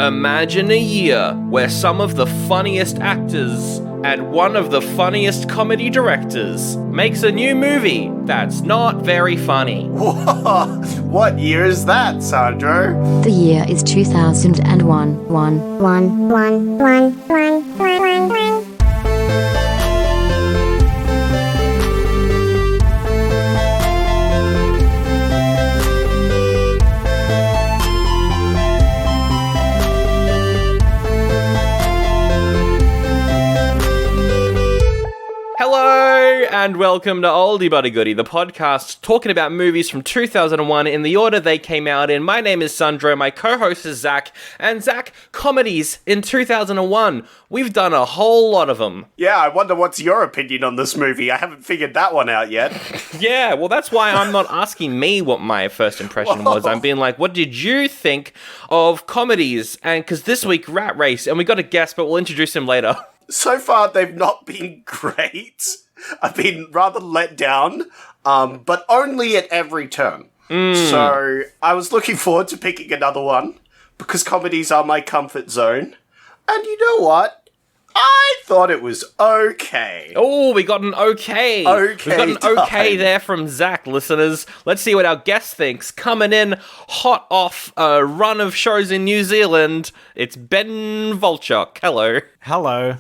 Imagine a year where some of the funniest actors and one of the funniest comedy directors makes a new movie that's not very funny. What year is that, Sandro? The year is 2001. And welcome to Oldie Buddy Goodie, the podcast talking about movies from 2001 in the order they came out in. My name is Sandro, my co-host is Zach, and Zach, comedies in 2001. We've done a whole lot of them. Yeah, I wonder what's your opinion on this movie. I haven't figured that one out yet. Yeah, well, that's why I'm not asking me what my first impression was. I'm being like, what did you think of comedies? And because this week, Rat Race, and we got a guest, but we'll introduce him later. So far, they've not been great. I've been rather let down, but only at every turn. So I was looking forward to picking another one because comedies are my comfort zone. And you know what? I thought it was okay. Oh, we got an okay. We've got an okay there from Zach, listeners. Let's see what our guest thinks. Coming in hot off a run of shows in New Zealand, it's Ben Volchok. Hello. Hello.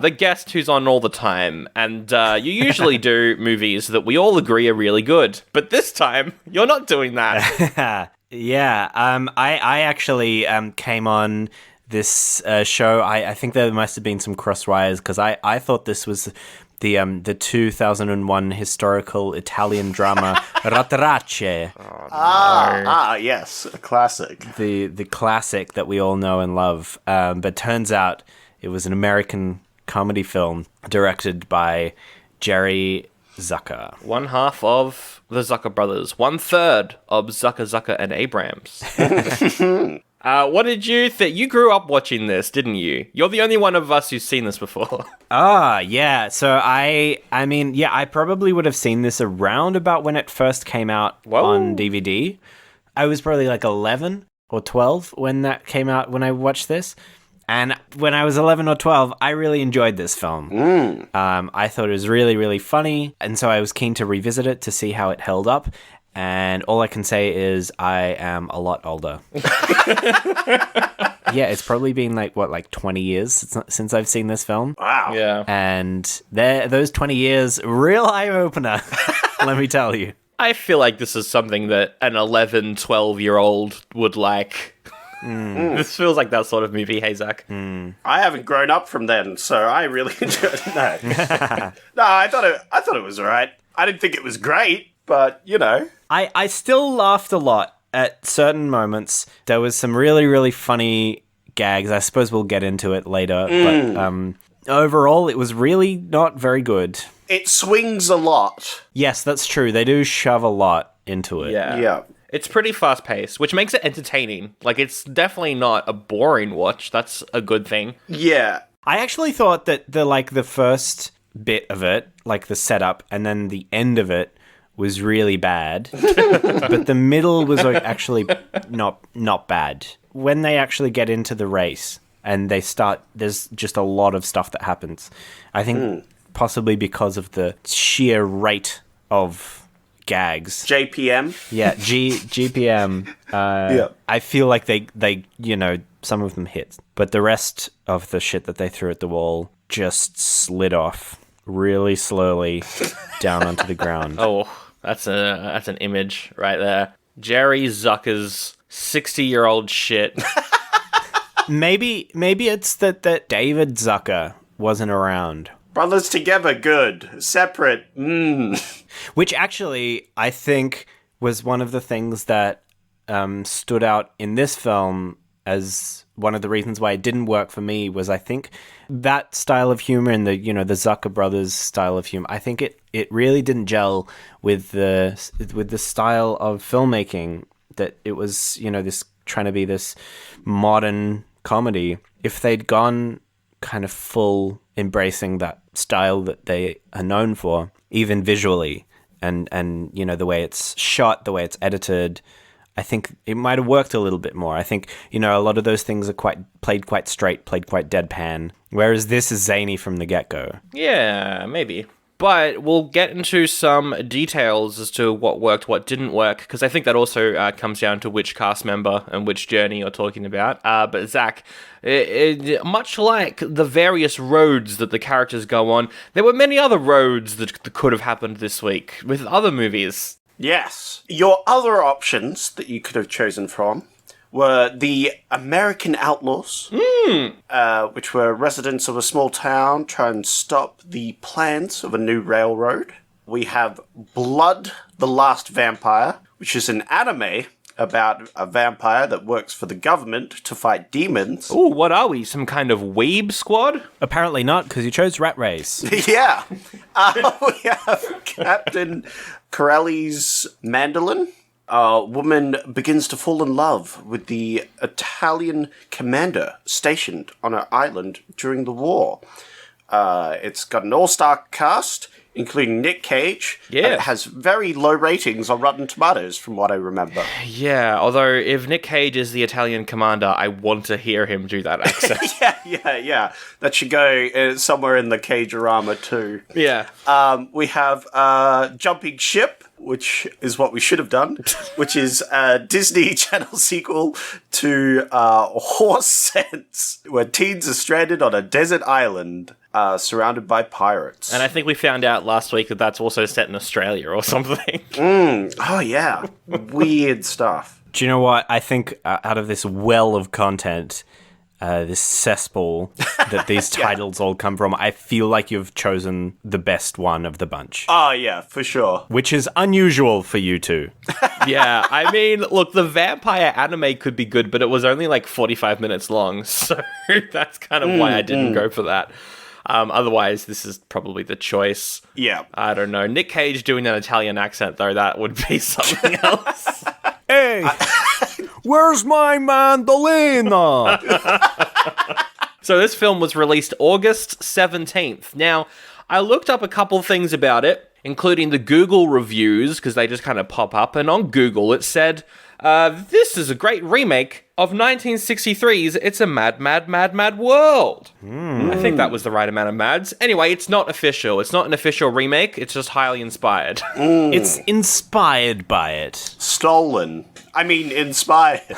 The guest who's on all the time. And you usually do movies that we all agree are really good. But this time, you're not doing that. Yeah, I actually came on this show. I think there must have been some crosswires because I thought this was the 2001 historical Italian drama Ratarace. Yes, a classic. The classic that we all know and love. But turns out it was an American comedy film directed by Jerry Zucker. One half of the Zucker brothers. 1/3 of Zucker and Abrams. What did you think? You grew up watching this, didn't you? You're the only one of us who's seen this before. Yeah. So I probably would have seen this around about when it first came out on DVD. I was probably like 11 or 12 when that came out, when I watched this. And when I was 11 or 12, I really enjoyed this film. I thought it was really, really funny. And so I was keen to revisit it to see how it held up. And all I can say is I am a lot older. Yeah, it's probably been like 20 years since I've seen this film. Wow. Yeah. And those 20 years, real eye-opener, let me tell you. I feel like this is something that an 11, 12-year-old would like. This feels like that sort of movie, hey, Zach? I haven't grown up from then, so I really enjoyed it. No, I thought it was all right. I didn't think it was great, but, you know. I still laughed a lot at certain moments. There was some really, really funny gags. I suppose we'll get into it later. But overall, it was really not very good. It swings a lot. Yes, that's true. They do shove a lot into it. Yeah. It's pretty fast-paced, which makes it entertaining. Like, it's definitely not a boring watch. That's a good thing. Yeah. I actually thought that the first bit of it, like the setup, and then the end of it was really bad. But the middle was actually not bad. When they actually get into the race and they start, there's just a lot of stuff that happens. I think possibly because of the sheer rate of gags. JPM? Yeah, GPM. Yeah. I feel like they some of them hit, but the rest of the shit that they threw at the wall just slid off really slowly down onto the ground. Oh, that's an image right there. Jerry Zucker's 60-year-old shit. Maybe it's that David Zucker wasn't around. Brothers together, good. Separate, Which actually, I think, was one of the things that stood out in this film as one of the reasons why it didn't work for me. Was I think that style of humor and the Zucker brothers style of humor, I think it really didn't gel with the style of filmmaking that it was, this trying to be this modern comedy. If they'd gone kind of full embracing that style that they are known for, even visually, and the way it's shot, the way it's edited, I think it might have worked a little bit more. I think, a lot of those things are played quite straight, played quite deadpan, whereas this is zany from the get-go. Yeah, maybe. But we'll get into some details as to what worked, what didn't work, because I think that also comes down to which cast member and which journey you're talking about. But Zach, much like the various roads that the characters go on, there were many other roads that could have happened this week with other movies. Yes. Your other options that you could have chosen from were the American Outlaws, which were residents of a small town trying to stop the plans of a new railroad. We have Blood, the Last Vampire, which is an anime about a vampire that works for the government to fight demons. Ooh, what are we? Some kind of weeb squad? Apparently not, because you chose Rat Race. Yeah. We have Captain Corelli's mandolin. A woman begins to fall in love with the Italian commander stationed on an island during the war. It's got an all-star cast, including Nick Cage. Yeah. And it has very low ratings on Rotten Tomatoes, from what I remember. Yeah, although if Nick Cage is the Italian commander, I want to hear him do that accent. Yeah. That should go somewhere in the Cage-orama too. Yeah. We have Jumping Ship, which is what we should have done, which is a Disney Channel sequel to Horse Sense, where teens are stranded on a desert island surrounded by pirates. And I think we found out last week that that's also set in Australia or something. Oh, yeah. Weird stuff. Do you know what? I think out of this well of content, this cesspool that these titles all come from, I feel like you've chosen the best one of the bunch. Oh, yeah, for sure. Which is unusual for you two. Yeah, I mean, look, the vampire anime could be good, but it was only like 45 minutes long, so that's kind of why I didn't go for that. Otherwise, this is probably the choice. Yeah. I don't know. Nick Cage doing an Italian accent, though, that would be something else. Hey, where's my mandolina? So this film was released August 17th. Now, I looked up a couple things about it, including the Google reviews, because they just kind of pop up. And on Google, it said, this is a great remake of 1963's It's a Mad, Mad, Mad, Mad World. I think that was the right amount of mads. Anyway, it's not official. It's not an official remake. It's just highly inspired. It's inspired by it. Stolen. I mean, inspired.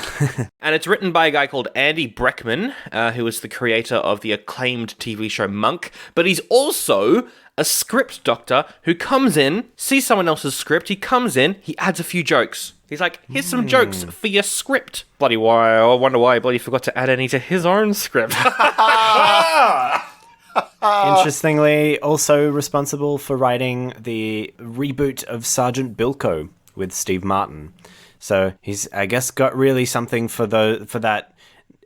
And it's written by a guy called Andy Breckman, who is the creator of the acclaimed TV show Monk. But he's also a script doctor who comes in, sees someone else's script, he comes in, he adds a few jokes. He's like, here's some jokes for your script. Bloody why, I wonder why he bloody forgot to add any to his own script. Interestingly, also responsible for writing the reboot of Sergeant Bilko with Steve Martin. So he's, I guess, got really something for that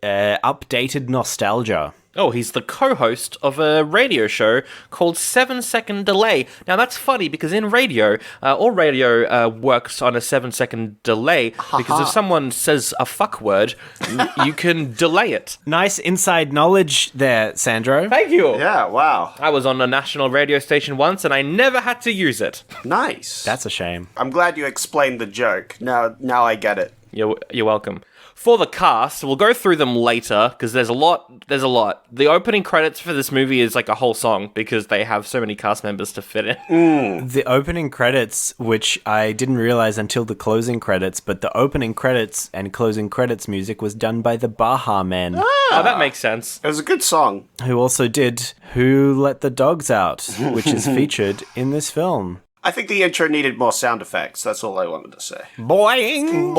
updated nostalgia. Oh, he's the co-host of a radio show called 7 Second Delay. Now, that's funny because in radio, all radio works on a 7-second delay because if someone says a fuck word, you can delay it. Nice inside knowledge there, Sandro. Thank you. Yeah, wow. I was on a national radio station once and I never had to use it. Nice. That's a shame. I'm glad you explained the joke. Now I get it. You're welcome. For the cast, we'll go through them later, because there's a lot. The opening credits for this movie is like a whole song, because they have so many cast members to fit in. The opening credits, which I didn't realize until the closing credits, but the opening credits and closing credits music was done by the Baha Men, Oh, that makes sense. It was a good song. who also did Who Let the Dogs Out, which is featured in this film. I think the intro needed more sound effects. That's all I wanted to say. Boing!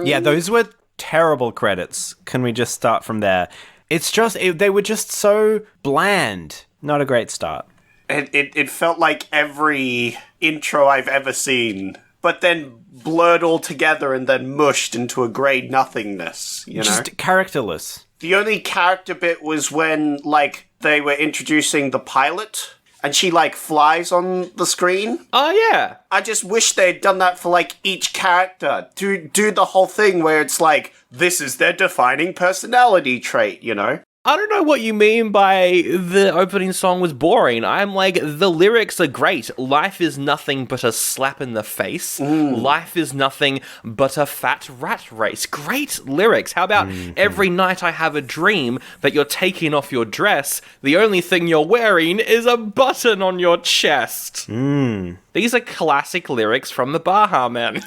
Yeah, those were terrible credits. Can we just start from there? It's just, they were just so bland. Not a great start. It felt like every intro I've ever seen, but then blurred all together and then mushed into a grey nothingness, you know? Just characterless. The only character bit was when, like, they were introducing the pilot, and she, like, flies on the screen. Oh, yeah. I just wish they'd done that for, like, each character. Do the whole thing where it's like, this is their defining personality trait, you know? I don't know what you mean by the opening song was boring. I'm like, the lyrics are great. Life is nothing but a slap in the face. Life is nothing but a fat rat race. Great lyrics. How about every night I have a dream that you're taking off your dress. The only thing you're wearing is a button on your chest. These are classic lyrics from the Baha Men.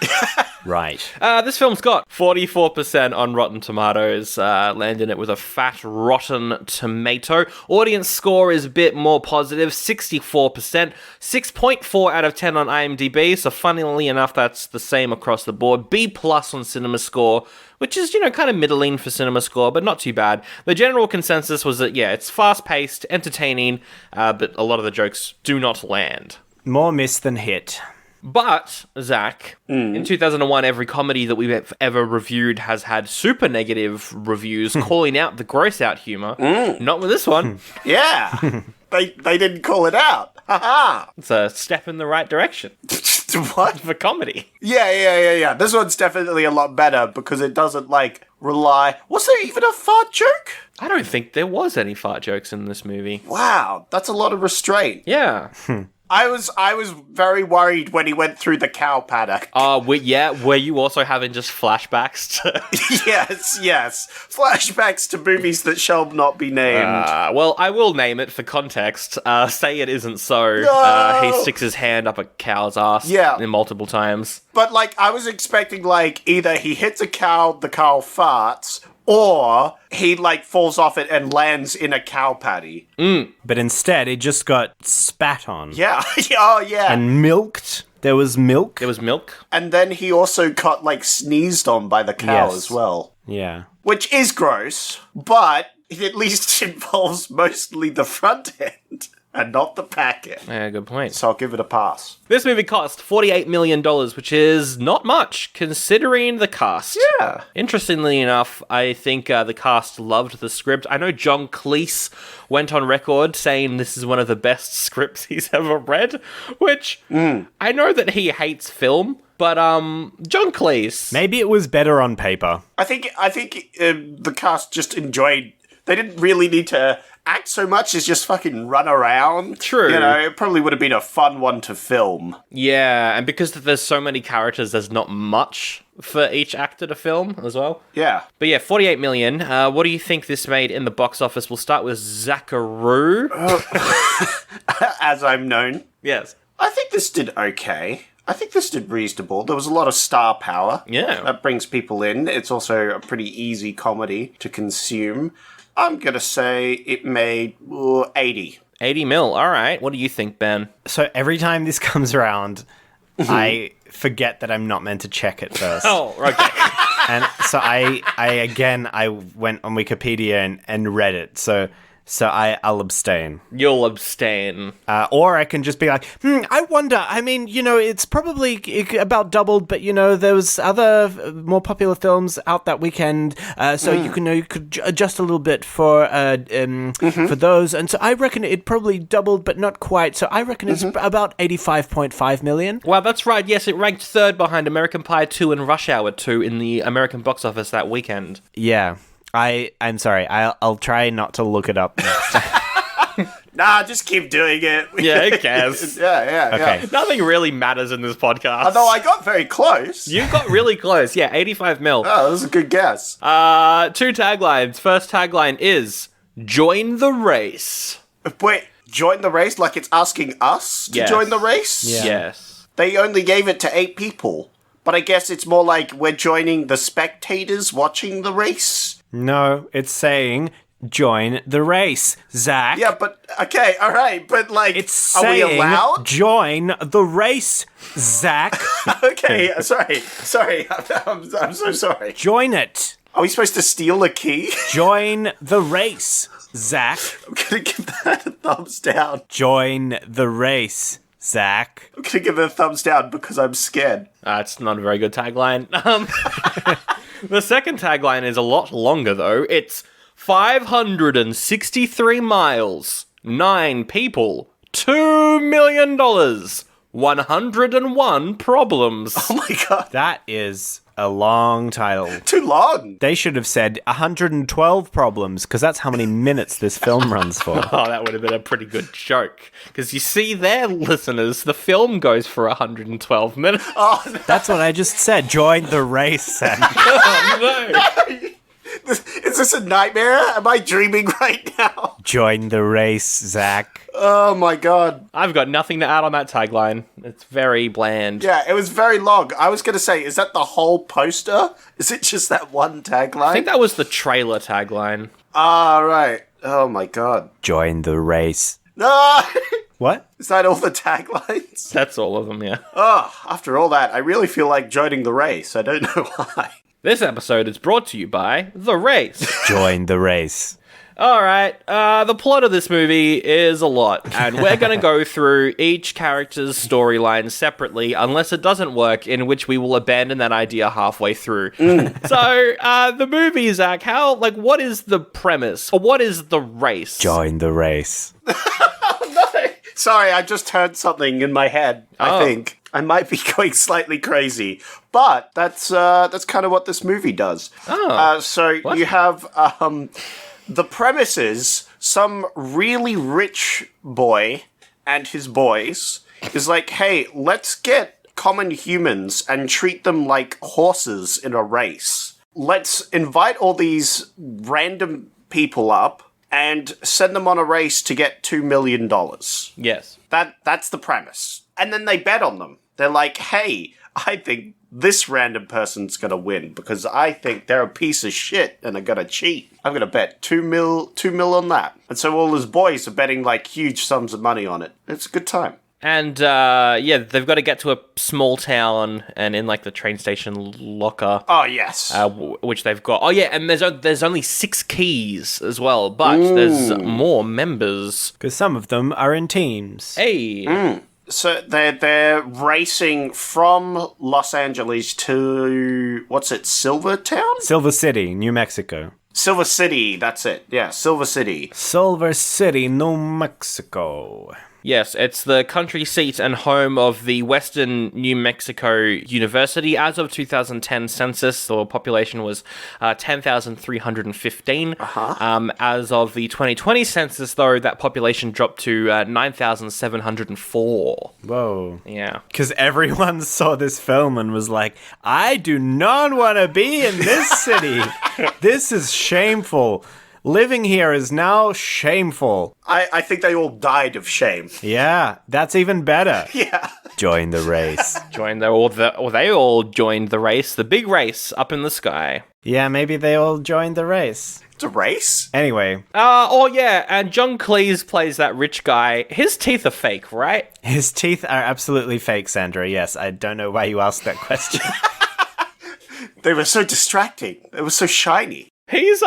Right. This film's got 44% on Rotten Tomatoes, landing it with a fat, rotten tomato. Audience score is a bit more positive, 64%, 6.4 out of 10 on IMDb, so funnily enough, that's the same across the board. B+ on Cinema Score, which is, kind of middling for Cinema Score, but not too bad. The general consensus was that, it's fast-paced, entertaining, but a lot of the jokes do not land. More miss than hit. But, Zach, in 2001, every comedy that we've ever reviewed has had super negative reviews calling out the gross-out humor. Not with this one. Yeah. They didn't call it out. Ha It's a step in the right direction What? for comedy. Yeah. This one's definitely a lot better because it doesn't, rely... Was there even a fart joke? I don't think there was any fart jokes in this movie. Wow, that's a lot of restraint. Yeah. I was very worried when he went through the cow paddock. Were you also having just flashbacks to... Yes. Flashbacks to movies that shall not be named. Well, I will name it for context. Say It Isn't So. No! He sticks his hand up a cow's ass multiple times. But, I was expecting, either he hits a cow, the cow farts, or he, falls off it and lands in a cow patty. But instead, it just got spat on. Yeah. Oh, yeah. And milked. There was milk. There was milk. And then he also got, sneezed on by the cow Yes. as well. Yeah. Which is gross, but it at least involves mostly the front end and not the back end. Yeah, good point. So I'll give it a pass. This movie cost $48 million, which is not much, considering the cast. Yeah. Interestingly enough, I think the cast loved the script. I know John Cleese went on record saying this is one of the best scripts he's ever read, which I know that he hates film, but John Cleese... Maybe it was better on paper. I think the cast just enjoyed... They didn't really need to act so much as just fucking run around. True. It probably would have been a fun one to film. Yeah, and because there's so many characters, there's not much for each actor to film as well. Yeah. But yeah, 48 million. What do you think this made in the box office? We'll start with Zackaroo. As I'm known. Yes. I think this did okay. I think this did reasonable. There was a lot of star power. Yeah. That brings people in. It's also a pretty easy comedy to consume. I'm going to say it made 80. 80 mil. All right. What do you think, Ben? So every time this comes around, I forget that I'm not meant to check it first. Oh, okay. And so I went on Wikipedia and read it. So I'll abstain. You'll abstain. Or I can just be like, I wonder. I mean, it's probably about doubled, but there was other more popular films out that weekend. So you could adjust a little bit for those. And so I reckon it probably doubled, but not quite. So I reckon it's about 85.5 million. Wow, that's right. Yes, it ranked third behind American Pie 2 and Rush Hour 2 in the American box office that weekend. Yeah. I'm sorry. I'll try not to look it up next time. Nah, just keep doing it. Yeah, who cares? Yeah. Okay. Nothing really matters in this podcast. Although I got very close. You got really close. Yeah, 85 mil. Oh, that was a good guess. 2 taglines. First tagline is, join the race. Wait, join the race? Like it's asking us to Yes. join the race? Yeah. Yes. They only gave it to 8 people. But I guess it's more like we're joining the spectators watching the race. No, it's saying join the race, Zach. Yeah, but okay, all right, but It's are we saying allowed? join the race, Zach. Okay, sorry, I'm so sorry. Join it. Are we supposed to steal a key? Join the race, Zach. I'm gonna give that a thumbs down. Join the race, Zach. I'm gonna give it a thumbs down because I'm scared. It's not a very good tagline. The second tagline is a lot longer, though. It's 563 miles, 9 people, $2 million. 101 Problems. Oh my god. That is a long title. Too long. They should have said 112 Problems, because that's how many minutes this film runs for. Oh, that would have been a pretty good joke. Because you see there, listeners, the film goes for 112 minutes. Oh, no. That's what I just said. Join the race, Sam. Oh, no. Is this a nightmare? Am I dreaming right now? Join the race, Zach. Oh my god. I've got nothing to add on that tagline. It's very bland. Yeah, it was very long. I was going to say, is that the whole poster? Is it just that one tagline? I think that was the trailer tagline. Ah, right. Oh my god. Join the race. No! What? Is that all the taglines? That's all of them, yeah. Oh, after all that, I really feel like joining the race. I don't know why. This episode is brought to you by The Race. Join the race. All right, the plot of this movie is a lot, and we're going to go through each character's storyline separately, unless it doesn't work, in which we will abandon that idea halfway through. So, the movie, Zach, what is the premise? Or what is The Race? Join the race. Sorry, I just heard something in my head, I think. I might be going slightly crazy, but that's kind of what this movie does. You have the premise is some really rich boy and his boys is like, hey, let's get common humans and treat them like horses in a race. Let's invite all these random people up and send them on a race to get $2 million. Yes. That's the premise. And then they bet on them. They're like, hey, I think this random person's gonna win because I think they're a piece of shit and are gonna cheat. I'm gonna bet $2 mil on that. And so all his boys are betting like huge sums of money on it. It's a good time. And, they've got to get to a small town and in, like, the train station locker. Oh, yes. Which they've got. Oh, yeah, and there's only 6 keys as well, but there's more members. Because some of them are in teams. Hey. So they're racing from Los Angeles to, what's it, Silvertown? Silver City, New Mexico. Silver City, that's it. Yeah, Silver City. Silver City, New Mexico. Yes, it's the country seat and home of the Western New Mexico University. As of 2010 census, the population was 10,315. As of the 2020 census, though, that population dropped to 9,704. Whoa. Yeah. Because everyone saw this film and was like, I do not want to be in this city. This is shameful. Living here is now shameful. I think they all died of shame. Yeah, that's even better. Yeah. Join the race. They all joined the race, the big race up in the sky. Yeah, maybe they all joined the race. It's a race? Anyway. And John Cleese plays that rich guy. His teeth are fake, right? His teeth are absolutely fake, Sandra. Yes, I don't know why you asked that question. They were so distracting. It was so shiny. He's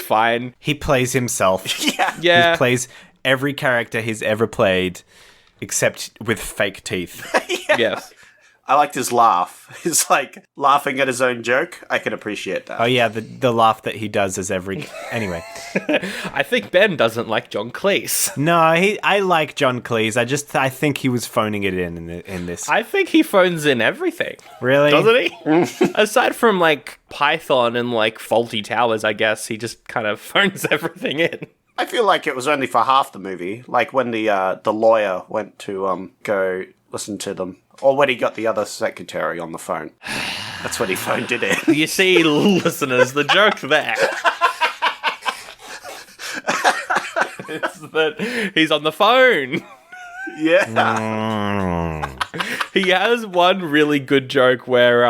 fine. He plays himself. Yeah. He plays every character he's ever played, except with fake teeth. Yes. I liked his laugh. He's like laughing at his own joke. I can appreciate that. Oh yeah, the laugh that he does is every... Anyway. I think Ben doesn't like John Cleese. No, I like John Cleese. I think he was phoning it in this. I think he phones in everything. Really? Doesn't he? Aside from, like, Python and, like, Faulty Towers, I guess, he just kind of phones everything in. I feel like it was only for half the movie. Like when the lawyer went to go listen to them. Or when he got the other secretary on the phone. That's when he phoned it in. You see, listeners, the joke there is that he's on the phone. Yeah. He has one really good joke where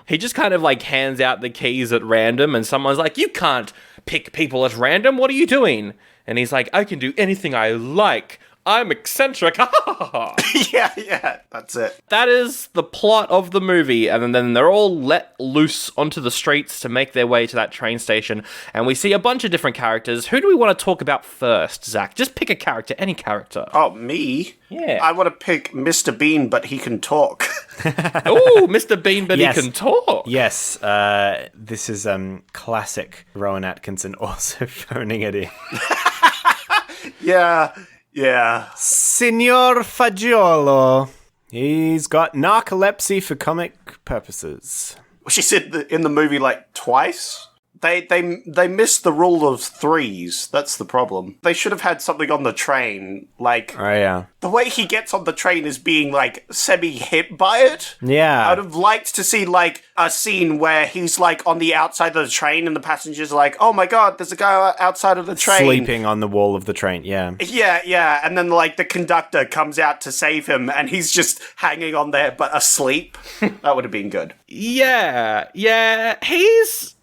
he just kind of like hands out the keys at random and someone's like, you can't pick people at random, what are you doing? And he's like, I can do anything I like. I'm eccentric. Yeah, that's it. That is the plot of the movie, and then they're all let loose onto the streets to make their way to that train station, and we see a bunch of different characters. Who do we want to talk about first, Zach? Just pick a character, any character. Oh, me? Yeah. I want to pick Mr. Bean, but he can talk. Ooh, Mr. Bean, but Yes. he can talk. Yes, this is classic Rowan Atkinson also phoning it in. Yeah, Yeah. Signor Fagiolo. He's got narcolepsy for comic purposes. She said in the movie like twice. They missed the rule of threes. That's the problem. They should have had something on the train. Like, Oh, yeah. the way he gets on the train is being, like, semi-hit by it. Yeah. I'd have liked to see, like, a scene where he's, like, on the outside of the train and the passengers are like, oh my god, there's a guy outside of the train. Sleeping on the wall of the train, yeah. Yeah. And then, like, the conductor comes out to save him and he's just hanging on there but asleep. That would have been good. Yeah. He's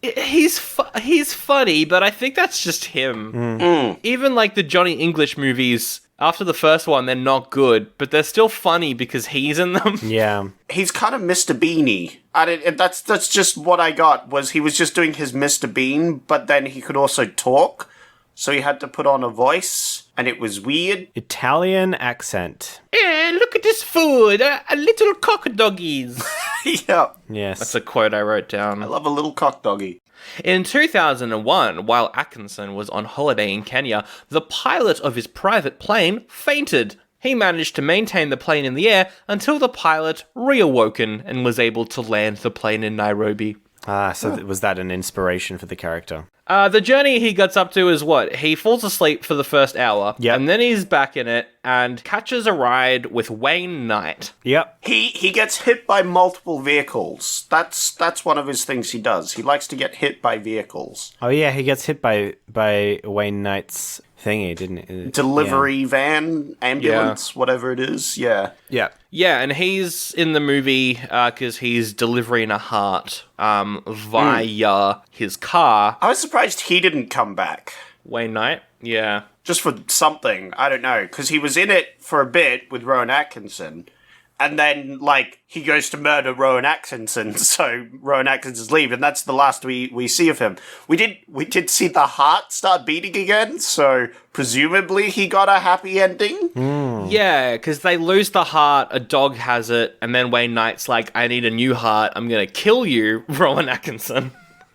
funny, but I think that's just him. Even like the Johnny English movies, after the first one, they're not good, but they're still funny because he's in them. Yeah. He's kind of Mr. Beanie. That's just what I got, was he was just doing his Mr. Bean, but then he could also talk, so he had to put on a voice, and it was weird. Italian accent. Look at this food, a little cock doggies. Yeah. Yes. That's a quote I wrote down. I love a little cock doggy. In 2001, while Atkinson was on holiday in Kenya, the pilot of his private plane fainted. He managed to maintain the plane in the air until the pilot reawoken and was able to land the plane in Nairobi. Was that an inspiration for the character? The journey he gets up to is what? He falls asleep for the first hour, Yep. and then he's back in it and catches a ride with Wayne Knight. Yep. He gets hit by multiple vehicles. That's one of his things he does. He likes to get hit by vehicles. Oh, yeah, he gets hit by Wayne Knight's thingy, didn't he? Delivery van, ambulance, whatever it is. Yeah. Yeah. Yeah, and he's in the movie because he's delivering a heart via his car. I was surprised he didn't come back. Wayne Knight, yeah. Just for something. I don't know. Because he was in it for a bit with Rowan Atkinson. And then, like, he goes to murder Rowan Atkinson, so Rowan Atkinson's leave, and that's the last we see of him. We did see the heart start beating again, so presumably he got a happy ending. Yeah, because they lose the heart, a dog has it, and then Wayne Knight's like, I need a new heart, I'm gonna kill you, Rowan Atkinson.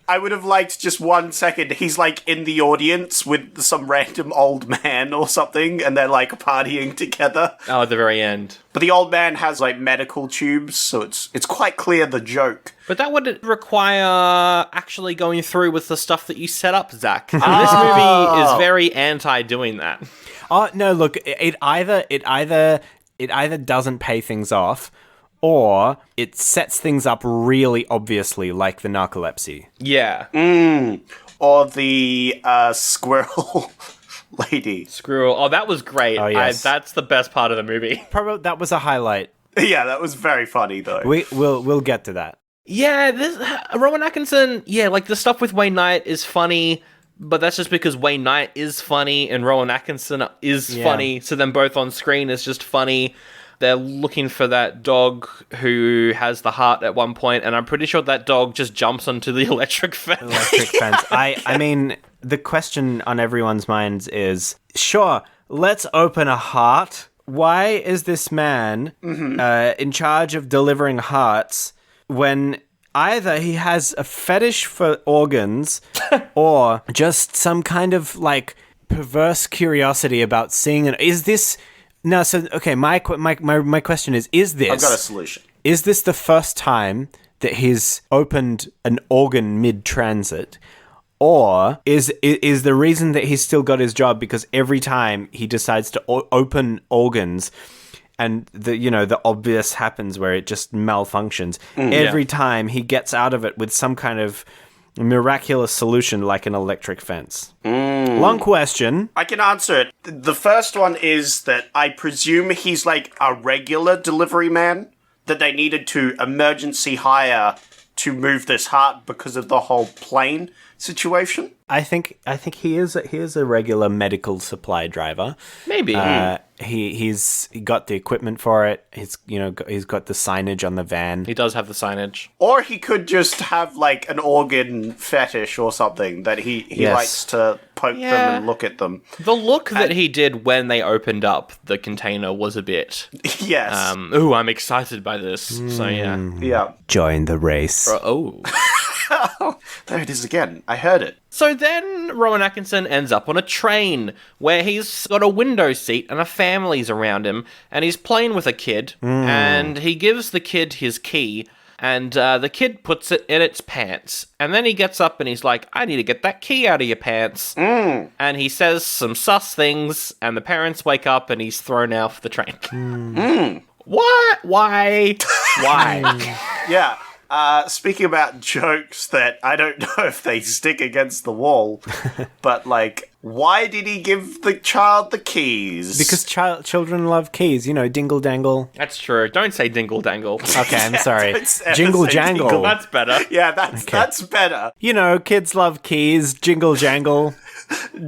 I would have liked just 1 second. He's like in the audience with some random old man or something, and they're like partying together. Oh, at the very end. But the old man has like medical tubes, so it's quite clear the joke. But that would require actually going through with the stuff that you set up, Zach. And this movie is very anti-doing that. Oh, no, look, it either doesn't pay things off, or it sets things up really obviously, like the narcolepsy. Yeah. Or the squirrel lady. Squirrel. Oh, that was great. Oh, yes. That's the best part of the movie. Probably that was a highlight. Yeah, that was very funny though. We'll get to that. Yeah, Rowan Atkinson, like the stuff with Wayne Knight is funny, but that's just because Wayne Knight is funny and Rowan Atkinson is funny, so them both on screen is just funny. They're looking for that dog who has the heart at one point, and I'm pretty sure that dog just jumps onto the electric fence. Fence. I mean, the question on everyone's minds is, sure, let's open a heart. Why is this man in charge of delivering hearts when either he has a fetish for organs or just some kind of, like, perverse curiosity about seeing it? Is this... No, so, okay, my question is this... I've got a solution. Is this the first time that he's opened an organ mid-transit? Or is the reason that he's still got his job because every time he decides to open organs and the obvious happens where it just malfunctions, every time he gets out of it with some kind of miraculous solution like an electric fence? Long question. I can answer it. The first one is that I presume he's like a regular delivery man that they needed to emergency hire to move this heart because of the whole plane situation. I think he is a regular medical supply driver. Maybe. He's got the equipment for it. He's got the signage on the van. He does have the signage. Or he could just have like an organ fetish or something that he likes to poke them and look at them. The look that he did when they opened up the container was a bit... Yes. I'm excited by this. So, yeah. Yeah. Join the race. There it is again. I heard it. So then Rowan Atkinson ends up on a train where he's got a window seat and a family's around him, and he's playing with a kid, and he gives the kid his key, and the kid puts it in its pants. And then he gets up and he's like, I need to get that key out of your pants. And he says some sus things, and the parents wake up and he's thrown off the train. What? Why? Why? Yeah. Speaking about jokes that I don't know if they stick against the wall, but like, why did he give the child the keys? Because children love keys, dingle dangle. That's true. Don't say dingle dangle. Okay, I'm sorry. don't ever Jingle say jangle. dingle. That's better. Yeah, that's better. Kids love keys, jingle jangle.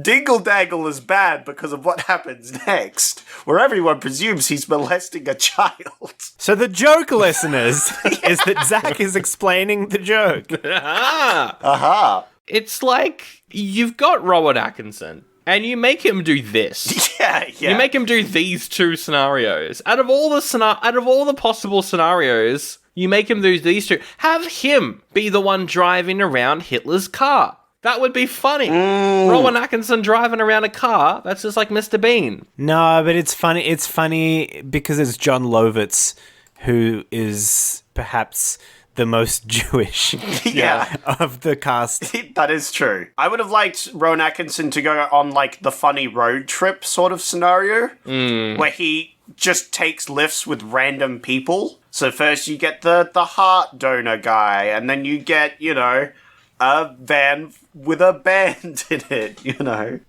Dingle dangle is bad because of what happens next, where everyone presumes he's molesting a child. So the joke, listeners, is that Zach is explaining the joke. Aha. It's like you've got Rowan Atkinson and you make him do this. Yeah. You make him do these two scenarios. Out of all the possible scenarios, you make him do these two. Have him be the one driving around Hitler's car. That would be funny. Rowan Atkinson driving around a car, that's just like Mr. Bean. No, but it's funny. It's funny because it's Jon Lovitz, who is perhaps the most Jewish Yeah. of the cast. That is true. I would have liked Rowan Atkinson to go on like the funny road trip sort of scenario, where he just takes lifts with random people. So first you get the heart donor guy, and then you get, a van with a band in it,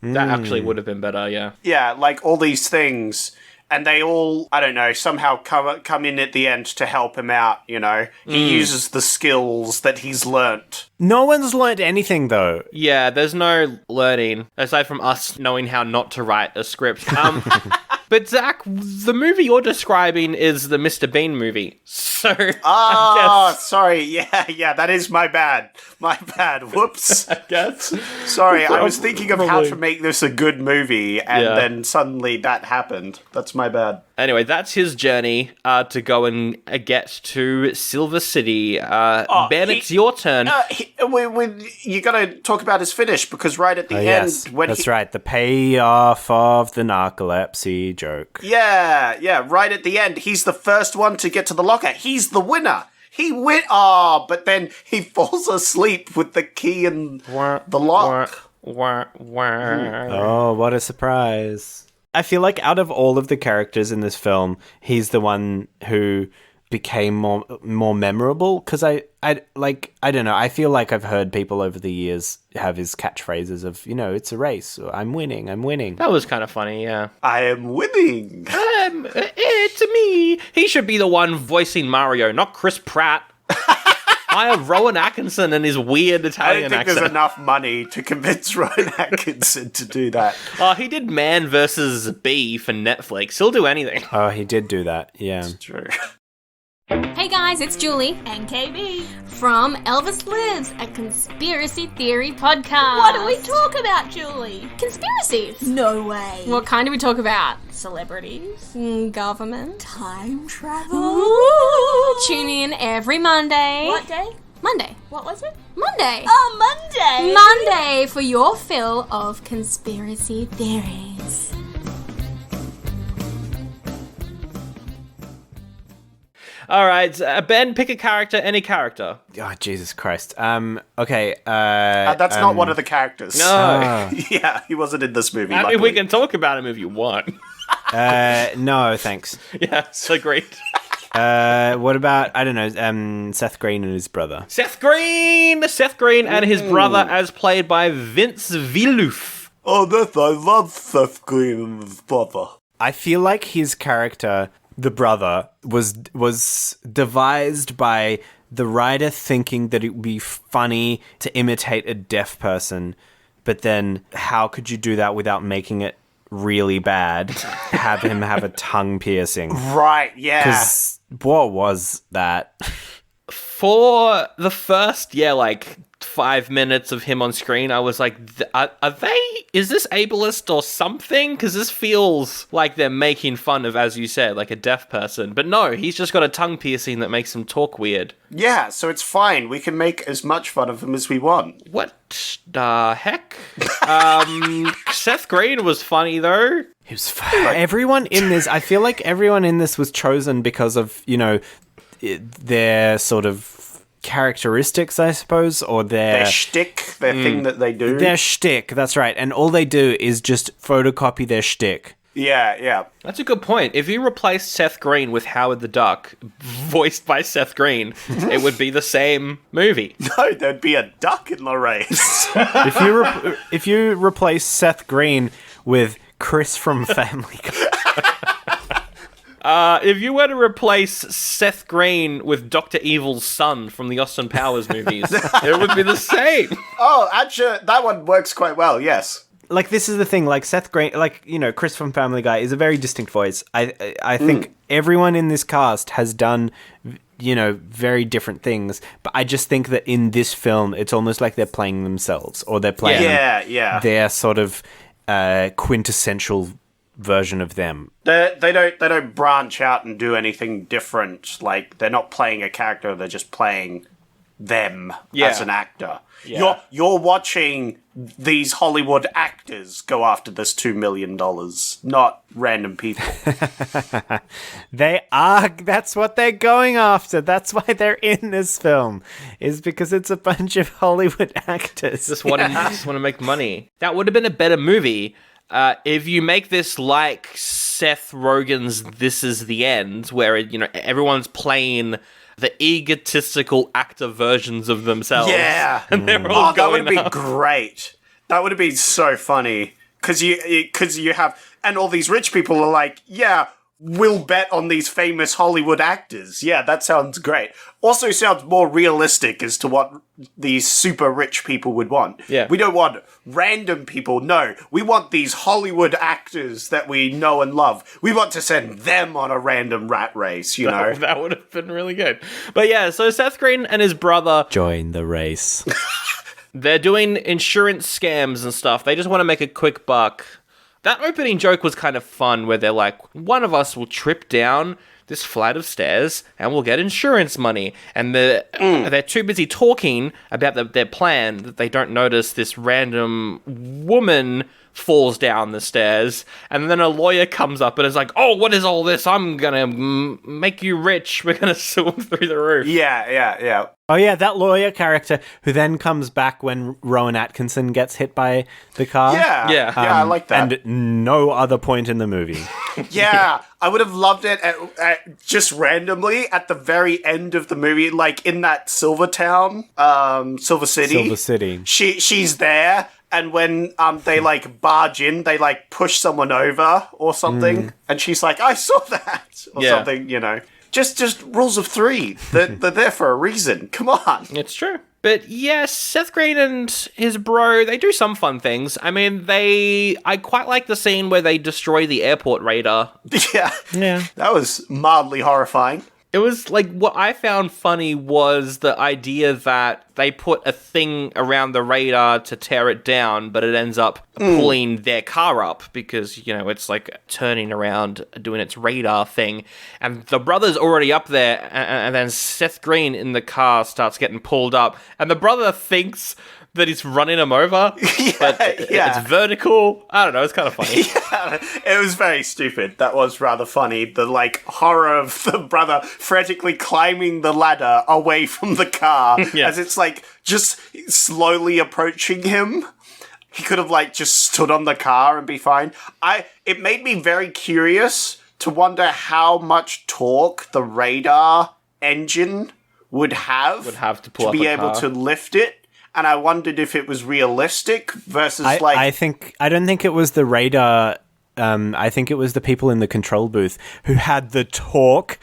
That actually would have been better, yeah. Yeah, like all these things. And they all, I don't know, somehow come in at the end to help him out, He uses the skills that he's learnt. No one's learnt anything, though. Yeah, there's no learning, aside from us knowing how not to write a script. But Zach, the movie you're describing is the Mr. Bean movie. So, I guess... sorry. Yeah, that is my bad. My bad. Whoops. I guess. Sorry, I was thinking of how to make this a good movie, and then suddenly that happened. That's my bad. Anyway, that's his journey to go and get to Silver City. Ben, it's your turn. You gotta talk about his finish, because right at the end... Yes, that's right. The payoff of the narcolepsy joke. Yeah, right at the end. He's the first one to get to the locker. He's the winner. He win. But then he falls asleep with the key in the lock. Oh, what a surprise. I feel like out of all of the characters in this film, he's the one who became more memorable, because I don't know, I feel like I've heard people over the years have his catchphrases of, it's a race, or I'm winning. That was kind of funny, yeah. I am winning. It's me. He should be the one voicing Mario, not Chris Pratt. I have Rowan Atkinson and his weird Italian I don't think accent. there's enough money to convince Rowan Atkinson to do that. Oh, he did Man vs. Bee for Netflix. He'll do anything. Oh, he did do that, yeah. It's true. Hey guys, it's Julie And KB. from Elvis Lives, a conspiracy theory podcast. What do we talk about, Julie? Conspiracies. No way. What kind do we talk about? Celebrities? Government. Time travel? Ooh, tune in every Monday. What day? Monday. What was it? Monday. Oh, Monday! Monday for your fill of conspiracy theories. All right, Ben, pick a character, any character. Oh, Jesus Christ. Okay. That's not one of the characters. No. Yeah, he wasn't in this movie. I mean, luckily. we can talk about him if you want. No, thanks. Yeah, so great. What about, I don't know, Seth Green and his brother? Seth Green and his brother, as played by Vince Villouf. Oh, I love Seth Green and his brother. I feel like his character, the brother, was devised by the writer thinking that it would be funny to imitate a deaf person, but then how could you do that without making it really bad? Have him have a tongue piercing. Right, yeah. Because what was that? For the first, 5 minutes of him on screen, I was like, is this ableist or something? Because this feels like they're making fun of, as you said, like a deaf person. But no, he's just got a tongue piercing that makes him talk weird. Yeah, so it's fine. We can make as much fun of him as we want. What the heck? Seth Green was funny, though. He was everyone in this, I feel like everyone in this was chosen because of, their sort of characteristics, I suppose, or their shtick, their thing that they do. Their shtick, that's right. And all they do is just photocopy their shtick. Yeah. That's a good point. If you replace Seth Green with Howard the Duck, voiced by Seth Green, it would be the same movie. No, there'd be a duck in the race. If you replace Seth Green with Chris from Family Guy. If you were to replace Seth Green with Dr. Evil's son from the Austin Powers movies, it would be the same. Oh, actually, that one works quite well, yes. Like, this is the thing, like, Seth Green, like, Chris from Family Guy is a very distinct voice. I think everyone in this cast has done, very different things, but I just think that in this film, it's almost like they're playing themselves, or they're playing their sort of quintessential version of them. They don't branch out and do anything different. Like, they're not playing a character, they're just playing them as an actor. Yeah. You're watching these Hollywood actors go after this $2 million, not random people. They are. That's what they're going after. That's why they're in this film, is because it's a bunch of Hollywood actors. Just want to make money. That would have been a better movie if you make this like Seth Rogen's This Is the End, where everyone's playing the egotistical actor versions of themselves. Yeah. And they're all that would going be great. That would have been so funny. Because you have... And all these rich people are like, yeah, we'll bet on these famous Hollywood actors. Yeah, that sounds great. Also sounds more realistic as to what these super rich people would want. Yeah. We don't want random people. No, we want these Hollywood actors that we know and love. We want to send them on a random rat race, That would have been really good. But yeah, so Seth Green and his brother... Join the race. They're doing insurance scams and stuff. They just want to make a quick buck. That opening joke was kind of fun, where they're like, one of us will trip down this flight of stairs and we'll get insurance money. And they're too busy talking about their plan that they don't notice this random woman falls down the stairs. And then a lawyer comes up and is like, oh, what is all this? I'm going to make you rich. We're going to sue him through the roof. Yeah. Oh yeah, that lawyer character who then comes back when Rowan Atkinson gets hit by the car. Yeah, I like that. And no other point in the movie. Yeah, I would have loved it at just randomly at the very end of the movie, like in that Silver City. She's there, and when they like barge in, they like push someone over or something, and she's like, "I saw that," or something, Just rules of three. They're there for a reason. Come on. It's true. But yes, Seth Green and his bro, they do some fun things. I mean, I quite like the scene where they destroy the airport radar. Yeah. That was mildly horrifying. It was like, what I found funny was the idea that they put a thing around the radar to tear it down, but it ends up pulling their car up because, it's like turning around, doing its radar thing. And the brother's already up there, and then Seth Green in the car starts getting pulled up, and the brother thinks that he's running him over, but it's vertical. I don't know, it's kind of funny. Yeah, it was very stupid. That was rather funny. The, horror of the brother frantically climbing the ladder away from the car as it's, just slowly approaching him. He could have, just stood on the car and be fine. It made me very curious to wonder how much torque the radar engine would have to pull up be a able car. to lift it. And I wondered if it was realistic versus I don't think it was the radar. I think it was the people in the control booth who had the torque.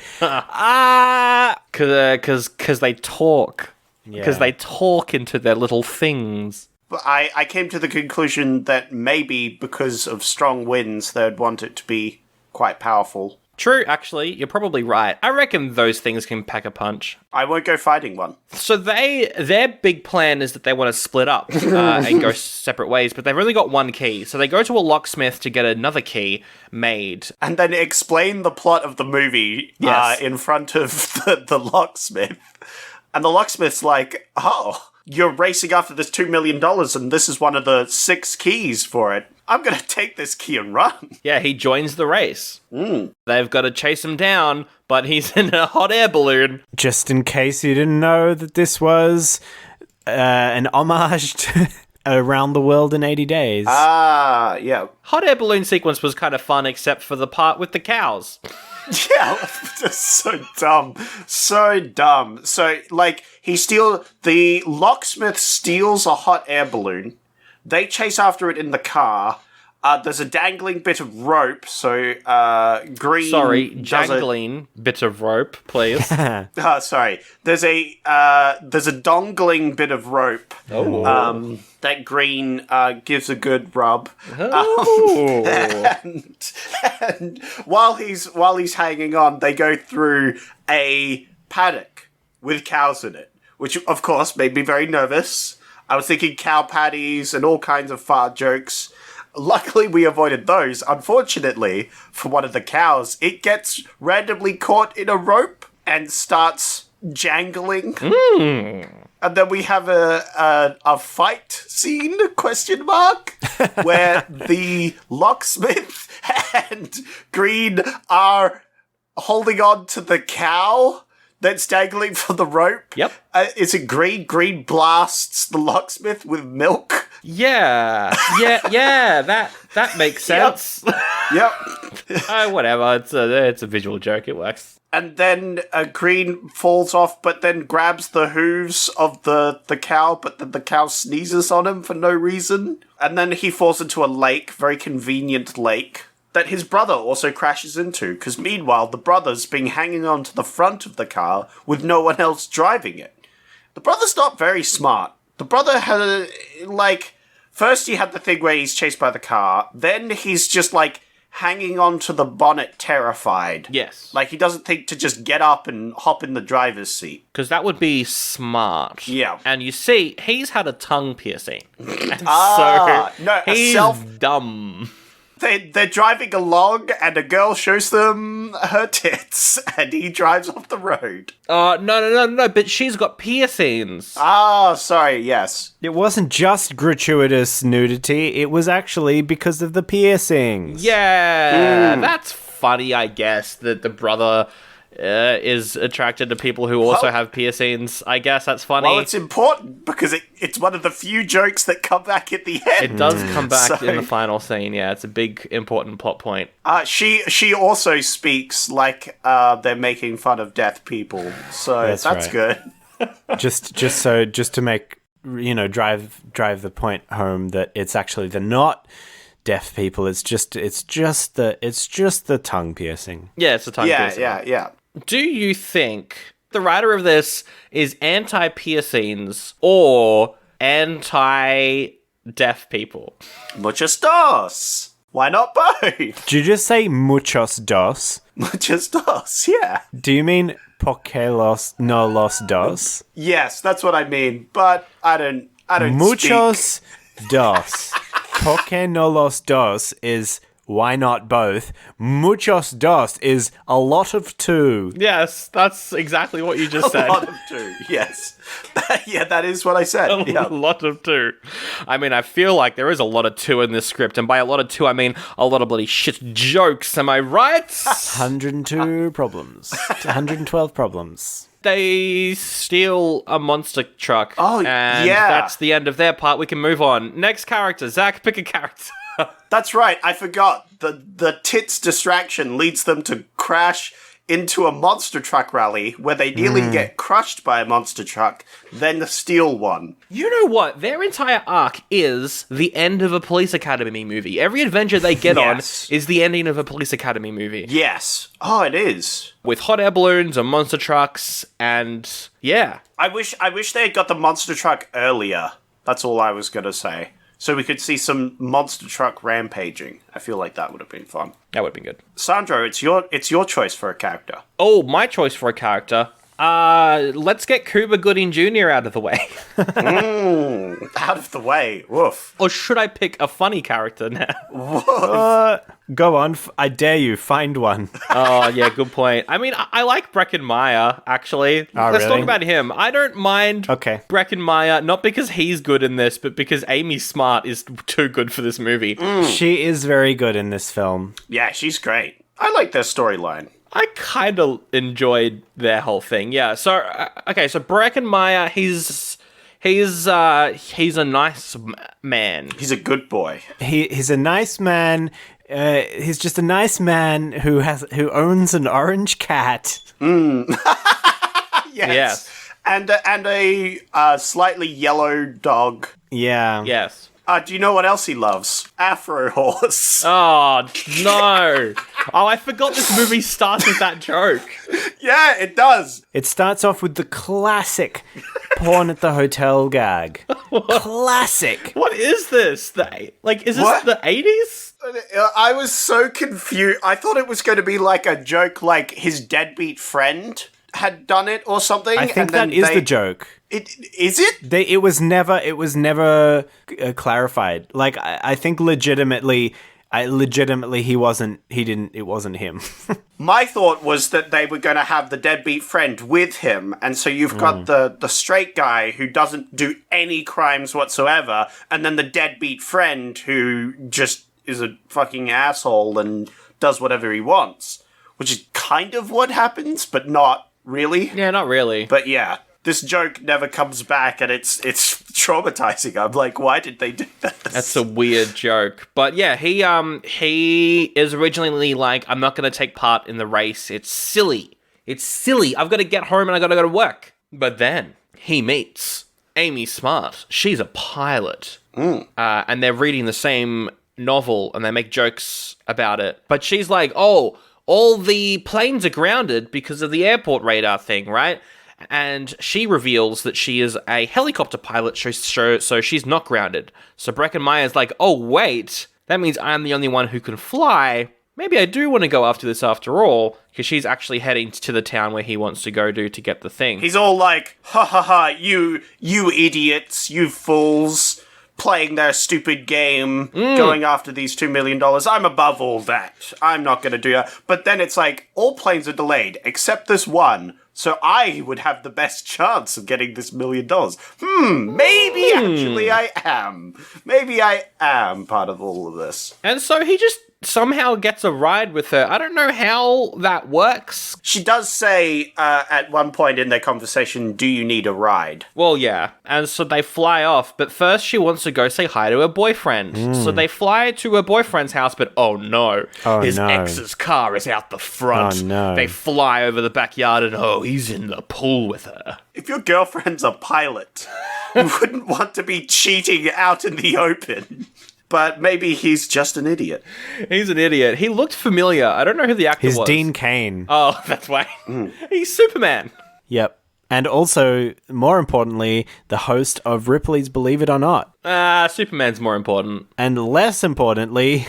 Because they talk. Because they talk into their little things. But I came to the conclusion that maybe because of strong winds, they'd want it to be quite powerful. True, actually, you're probably right. I reckon those things can pack a punch. I won't go fighting one. So their big plan is that they want to split up and go separate ways, but they've only got one key. So they go to a locksmith to get another key made. And then explain the plot of the movie Yes. in front of the locksmith. And the locksmith's like, oh, you're racing after this $2 million and this is one of the 6 keys for it. I'm going to take this key and run. Yeah, he joins the race. They've got to chase him down, but he's in a hot air balloon. Just in case you didn't know that this was an homage to Around the World in 80 Days. Ah, yeah. Hot air balloon sequence was kind of fun, except for the part with the cows. Yeah, just so dumb. So dumb. So, like, the locksmith steals a hot air balloon. They chase after it in the car. There's a dangling bit of rope, so Green... Sorry, does jangling bit of rope, please. sorry. There's a dongling bit of rope that Green gives a good rub. And while he's hanging on, they go through a paddock with cows in it, which of course made me very nervous. I was thinking cow patties and all kinds of fart jokes. Luckily, we avoided those. Unfortunately, for one of the cows, it gets randomly caught in a rope and starts jangling. And then we have a fight scene, question mark, where the locksmith and Green are holding on to the cow that's dangling from the rope. Yep. Is it Green? Green blasts the locksmith with milk. Yeah, that makes sense. Yep. Whatever, it's a visual joke, it works. And then Green falls off, but then grabs the hooves of the cow, but then the cow sneezes on him for no reason. And then he falls into a lake, very convenient lake, that his brother also crashes into, because meanwhile, the brother's been hanging on to the front of the car with no one else driving it. The brother's not very smart. The brother had, first he had the thing where he's chased by the car, then he's just, hanging onto the bonnet terrified. Yes. Like, he doesn't think to just get up and hop in the driver's seat. Because that would be smart. Yeah. And you see, he's had a tongue piercing. And no, he's dumb. They're driving along, and a girl shows them her tits, and he drives off the road. No, but she's got piercings. Sorry, yes. It wasn't just gratuitous nudity, it was actually because of the piercings. Yeah, that's funny, I guess, that the brother is attracted to people who also have piercings. I guess that's funny. Well, it's important because it's one of the few jokes that come back at the end. It does come back So- in the final scene, yeah. It's a big, important plot point. She also speaks like they're making fun of deaf people, so that's right. good. just to make drive the point home that it's actually they're not deaf people. It's just the tongue piercing. Yeah, it's a tongue piercing. Yeah. Do you think the writer of this is anti-piercings or anti-deaf people? Muchos dos. Why not both? Did you just say muchos dos? Muchos dos, yeah. Do you mean porque no los dos? Yes, that's what I mean, but I don't Muchos dos. Porque no los dos is why not both. Muchos dos is a lot of two. Yes, that's exactly what you just said. A lot of two, yes. Yeah, that is what I said. A Yeah. lot of two. I mean, I feel like there is a lot of two in this script, and by a lot of two, I mean a lot of bloody shit jokes, am I right? 102 problems. 112 problems. They steal a monster truck. Oh, and yeah. that's the end of their part. We can move on. Next character. Zach, pick a character. That's right, I forgot. The tits distraction leads them to crash into a monster truck rally where they nearly get crushed by a monster truck, then steal one. You know what? Their entire arc is the end of a Police Academy movie. Every adventure they get Yes. on is the ending of a Police Academy movie. Yes. Oh, it is. With hot air balloons and monster trucks, and yeah. I wish they had got the monster truck earlier. That's all I was going to say. so we could see some monster truck rampaging. I feel like that would have been fun. That would have been good. Sandro, it's your choice for a character. Oh, my choice for a character. Let's get Cuba Gooding Jr. out of the way. Out of the way. Woof. Or should I pick a funny character now? Go on. I dare you. Find one. Oh, yeah, good point. I mean, I like Breckin Meyer, actually. Let's talk really? about him. I don't mind Okay. Breckin Meyer, not because he's good in this, but because Amy Smart is too good for this movie. She is very good in this film. Yeah, she's great. I like their storyline. I kind of enjoyed their whole thing. Yeah. So okay. So Breckin Meyer, he's a nice man. He's a good boy. He's a nice man. He's just a nice man who owns an orange cat. Yes. Yes. And a slightly yellow dog. Yeah. Yes. Do you know what else he loves? Afro horse. Oh no! Oh, I forgot this movie starts with that joke. Yeah, it does. It starts off with the classic porn at the hotel gag. Classic. What is this? Is this What? the 80s? I was so confused. I thought it was going to be like a joke, like his deadbeat friend had done it or something. I think that is the joke. Is it? It was never clarified. Like I think legitimately it wasn't him. My thought was that they were going to have the deadbeat friend with him, and so you've got the straight guy who doesn't do any crimes whatsoever, and then the deadbeat friend who just is a fucking asshole and does whatever he wants, which is kind of what happens, but not really. Yeah, not really. But yeah, this joke never comes back, and it's traumatizing. I'm like, why did they do that? That's a weird joke. But yeah, he is originally like, I'm not going to take part in the race. It's silly. I've got to get home and I've got to go to work. But then he meets Amy Smart. She's a pilot. And they're reading the same novel and they make jokes about it. But she's like, oh, all the planes are grounded because of the airport radar thing, right? And she reveals that she is a helicopter pilot, so she's not grounded. So Breckin Meyer's like, oh, wait, that means I'm the only one who can fly. Maybe I do want to go after this after all, because she's actually heading to the town where he wants to go to get the thing. He's all like, ha ha ha, you idiots, you fools, playing their stupid game, going after these $2 million. I'm above all that. I'm not going to do that. But then it's like, all planes are delayed, except this one. So I would have the best chance of getting this $1 million. Maybe actually I am. Maybe I am part of all of this. And so he just somehow gets a ride with her. I don't know how that works. She does say at one point in their conversation, do you need a ride? Well, yeah. And so they fly off, but first she wants to go say hi to her boyfriend. So they fly to her boyfriend's house, but oh no. His ex's car is out the front. Oh no. They fly over the backyard and he's in the pool with her. If your girlfriend's a pilot, you wouldn't want to be cheating out in the open. But maybe he's just an idiot. He's an idiot. He looked familiar. I don't know who the actor was. He's Dean Cain. Oh, that's why. He's Superman. Yep. And also, more importantly, the host of Ripley's Believe It or Not. Superman's more important. And less importantly,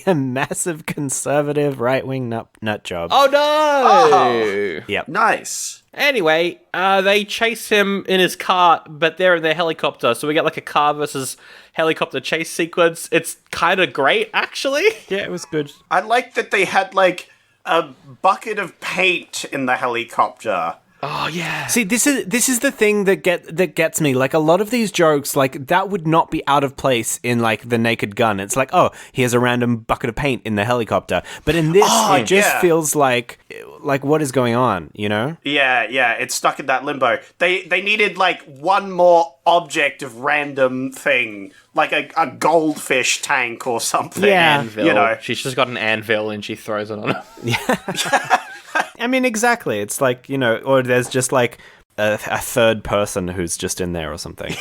a massive conservative right-wing nut job. Oh, no! Yep. Nice. Anyway, they chase him in his car, but they're in their helicopter, so we get like a car versus helicopter chase sequence. It's kind of great, actually. Yeah, it was good. I like that they had, like, a bucket of paint in the helicopter. Oh, yeah. See, this is the thing that gets me. Like, a lot of these jokes, like, that would not be out of place in, like, The Naked Gun. It's like, oh, he has a random bucket of paint in the helicopter. But in this, it just feels like, what is going on, you know? Yeah, it's stuck in that limbo. They needed, like, one more object of random thing, like a goldfish tank or something. Yeah. Anvil. You know. She's just got an anvil and she throws it on him. I mean, exactly. It's like, you know, or there's just like a third person who's just in there or something.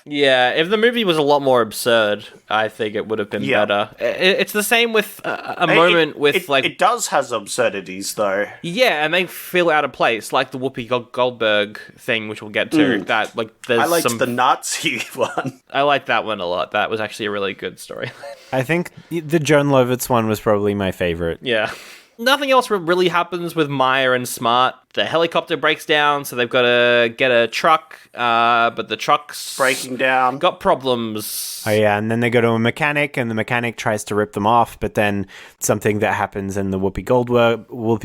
Yeah, if the movie was a lot more absurd, I think it would have been better. It's the same with a moment with like... It does has absurdities, though. Yeah, and they feel out of place, like the Whoopi Goldberg thing, which we'll get to. That like there's I liked the Nazi one. I liked that one a lot. That was actually a really good story. I think the Jon Lovitz one was probably my favorite. Yeah. Nothing else really happens with Meyer and Smart. The helicopter breaks down, so they've got to get a truck, but the truck's breaking down. Got problems. Oh yeah, and then they go to a mechanic, and the mechanic tries to rip them off, but then something that happens in the Whoopi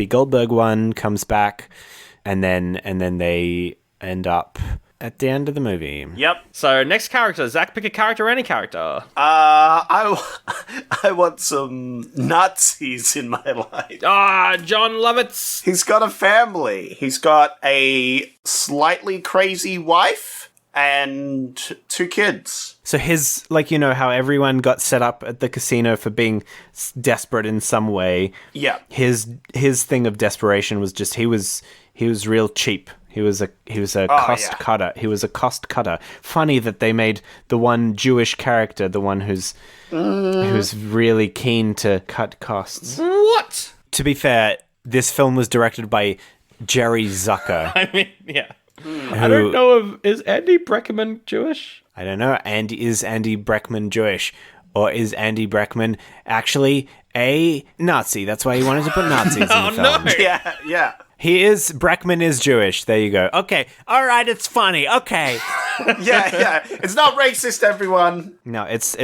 Goldberg one comes back, and then they end up at the end of the movie. Yep. So next character, Zach, pick a character, any character. I want some Nazis in my life. Jon Lovitz. He's got a family. He's got a slightly crazy wife and 2 kids. So his, like, you know, how everyone got set up at the casino for being desperate in some way. Yeah. His thing of desperation was just he was real cheap. He was a cost cutter. He was a cost cutter. Funny that they made the one Jewish character the one who's really keen to cut costs. What? To be fair, this film was directed by Jerry Zucker. I mean, yeah. I don't know is Andy Breckin Jewish? I don't know. Is Andy Breckin Jewish? Or is Andy Breckin actually a Nazi? That's why he wanted to put Nazis in the film. No. Yeah. Breckin is Jewish. There you go. Okay. All right, it's funny. Okay. Yeah. It's not racist, everyone. No, it's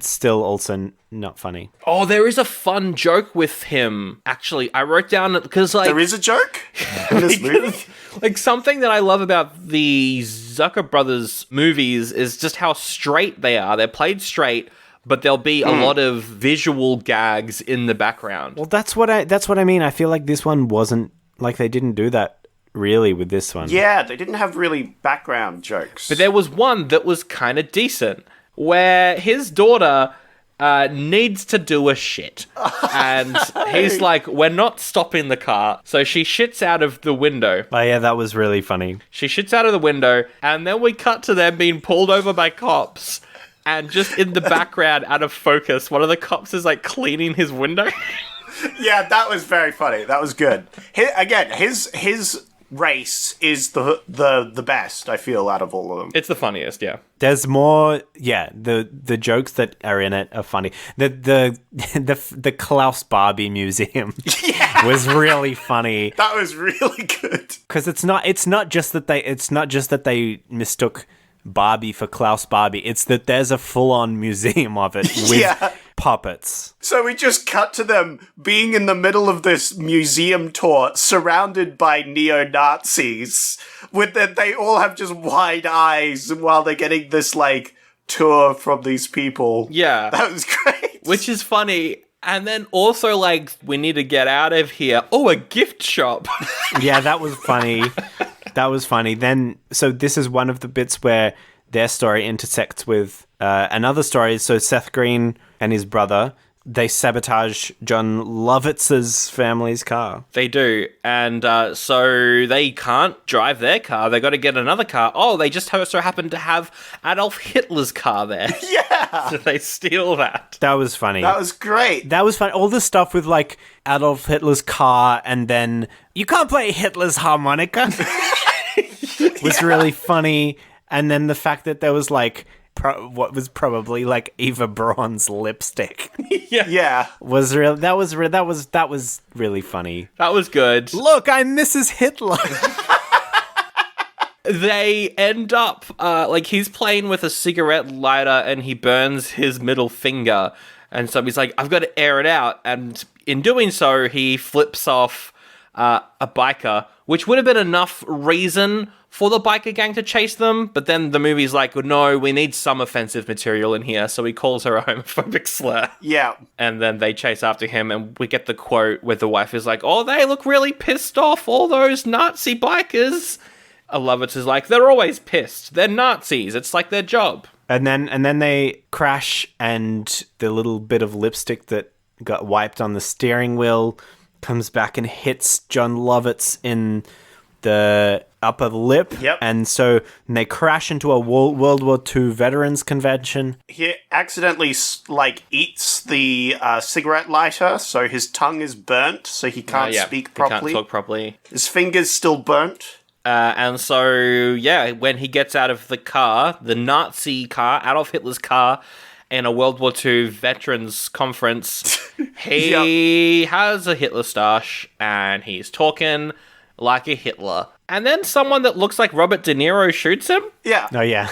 still also not funny. Oh, there is a fun joke with him. Actually, I wrote down because like there is a joke in this movie. Like something that I love about the Zucker brothers movies is just how straight they are. They're played straight, but there'll be a lot of visual gags in the background. Well, that's what I mean. I feel like this one wasn't like they didn't do that really with this one. Yeah, they didn't have really background jokes. But there was one that was kind of decent, where his daughter needs to do a shit. And he's like, we're not stopping the car. So she shits out of the window. Oh, yeah, that was really funny. She shits out of the window, and then we cut to them being pulled over by cops. And just in the background, out of focus, one of the cops is like cleaning his window. Yeah, that was very funny. That was good. His race is the best, I feel, out of all of them. It's the funniest, yeah. There's more, yeah. The jokes that are in it are funny. The Klaus Barbie Museum was really funny. That was really good. Because it's not just that they mistook Barbie for Klaus Barbie. It's that there's a full-on museum of it with puppets. So we just cut to them being in the middle of this museum tour, surrounded by neo-Nazis, with that they all have just wide eyes while they're getting this like tour from these people. Yeah, that was great. Which is funny. And then also, like, we need to get out of here. Oh, a gift shop. Yeah, that was funny. That was funny. Then, so this is one of the bits where their story intersects with another story. So Seth Green and his brother, they sabotage Jon Lovitz's family's car. They do. And so they can't drive their car. They got to get another car. Oh, they just so happen to have Adolf Hitler's car there. Yeah. So they steal that. That was funny. That was great. That was fun. All the stuff with like Adolf Hitler's car, and then you can't play Hitler's harmonica was really funny. And then the fact that there was like what was probably like Eva Braun's lipstick. Yeah. Was real. That was really funny. That was good. Look, I'm Mrs. Hitler. They end up, like, he's playing with a cigarette lighter and he burns his middle finger. And so he's like, I've got to air it out. And in doing so, he flips off a biker, which would have been enough reason for the biker gang to chase them. But then the movie's like, no, we need some offensive material in here. So he calls her a homophobic slur. Yeah. And then they chase after him, and we get the quote where the wife is like, oh, they look really pissed off, all those Nazi bikers. Lovitz is like, they're always pissed. They're Nazis. It's like their job. And then they crash, and the little bit of lipstick that got wiped on the steering wheel comes back and hits Jon Lovitz in the upper lip. Yep. And so they crash into a World War II veterans convention. He accidentally, eats the cigarette lighter, so his tongue is burnt, so he can't speak properly. He can't talk properly. His finger's still burnt. And so, when he gets out of the car, the Nazi car, Adolf Hitler's car, in a World War II veterans conference, he has a Hitler stash, and he's talking like a Hitler. And then someone that looks like Robert De Niro shoots him? Yeah. Oh, yeah.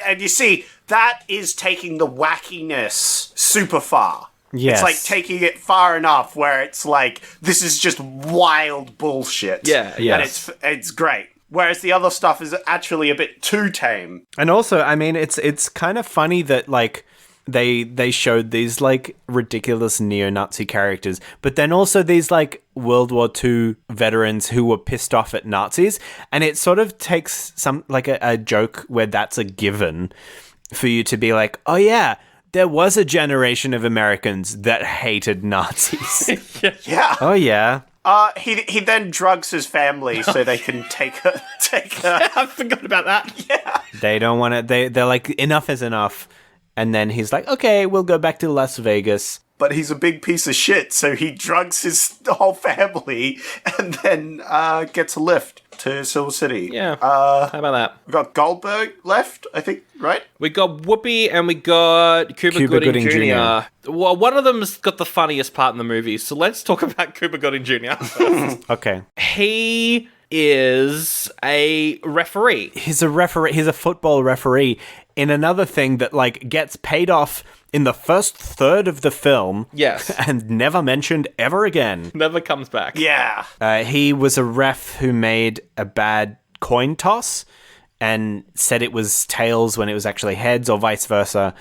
and you see, that is taking the wackiness super far. Yes. It's like taking it far enough where it's like, this is just wild bullshit. Yeah. Yes. And it's great. Whereas the other stuff is actually a bit too tame. And also, I mean, it's kind of funny that, like, they showed these, like, ridiculous neo-Nazi characters, but then also these, like, World War II veterans who were pissed off at Nazis, and it sort of takes some, like, a joke where that's a given for you to be like, oh, yeah, there was a generation of Americans that hated Nazis. Yeah. Oh, yeah. He then drugs his family so they can take a. I forgot about that. Yeah. They don't want to, they're like, enough is enough. And then he's like, okay, we'll go back to Las Vegas. But he's a big piece of shit, so he drugs his whole family and then gets a lift to Silver City. Yeah. How about that? We got Goldberg left, I think, right? We got Whoopi and we got Cuba Gooding Jr. Well, one of them's got the funniest part in the movie, so let's talk about Cuba Gooding Jr. first. Okay. He is a referee. He's a referee. He's a football referee in another thing that, like, gets paid off in the first third of the film. Yes. And never mentioned ever again. Never comes back. Yeah. He was a ref who made a bad coin toss and said it was tails when it was actually heads, or vice versa.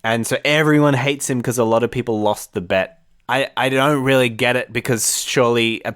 And so everyone hates him because a lot of people lost the bet. I don't really get it, because surely a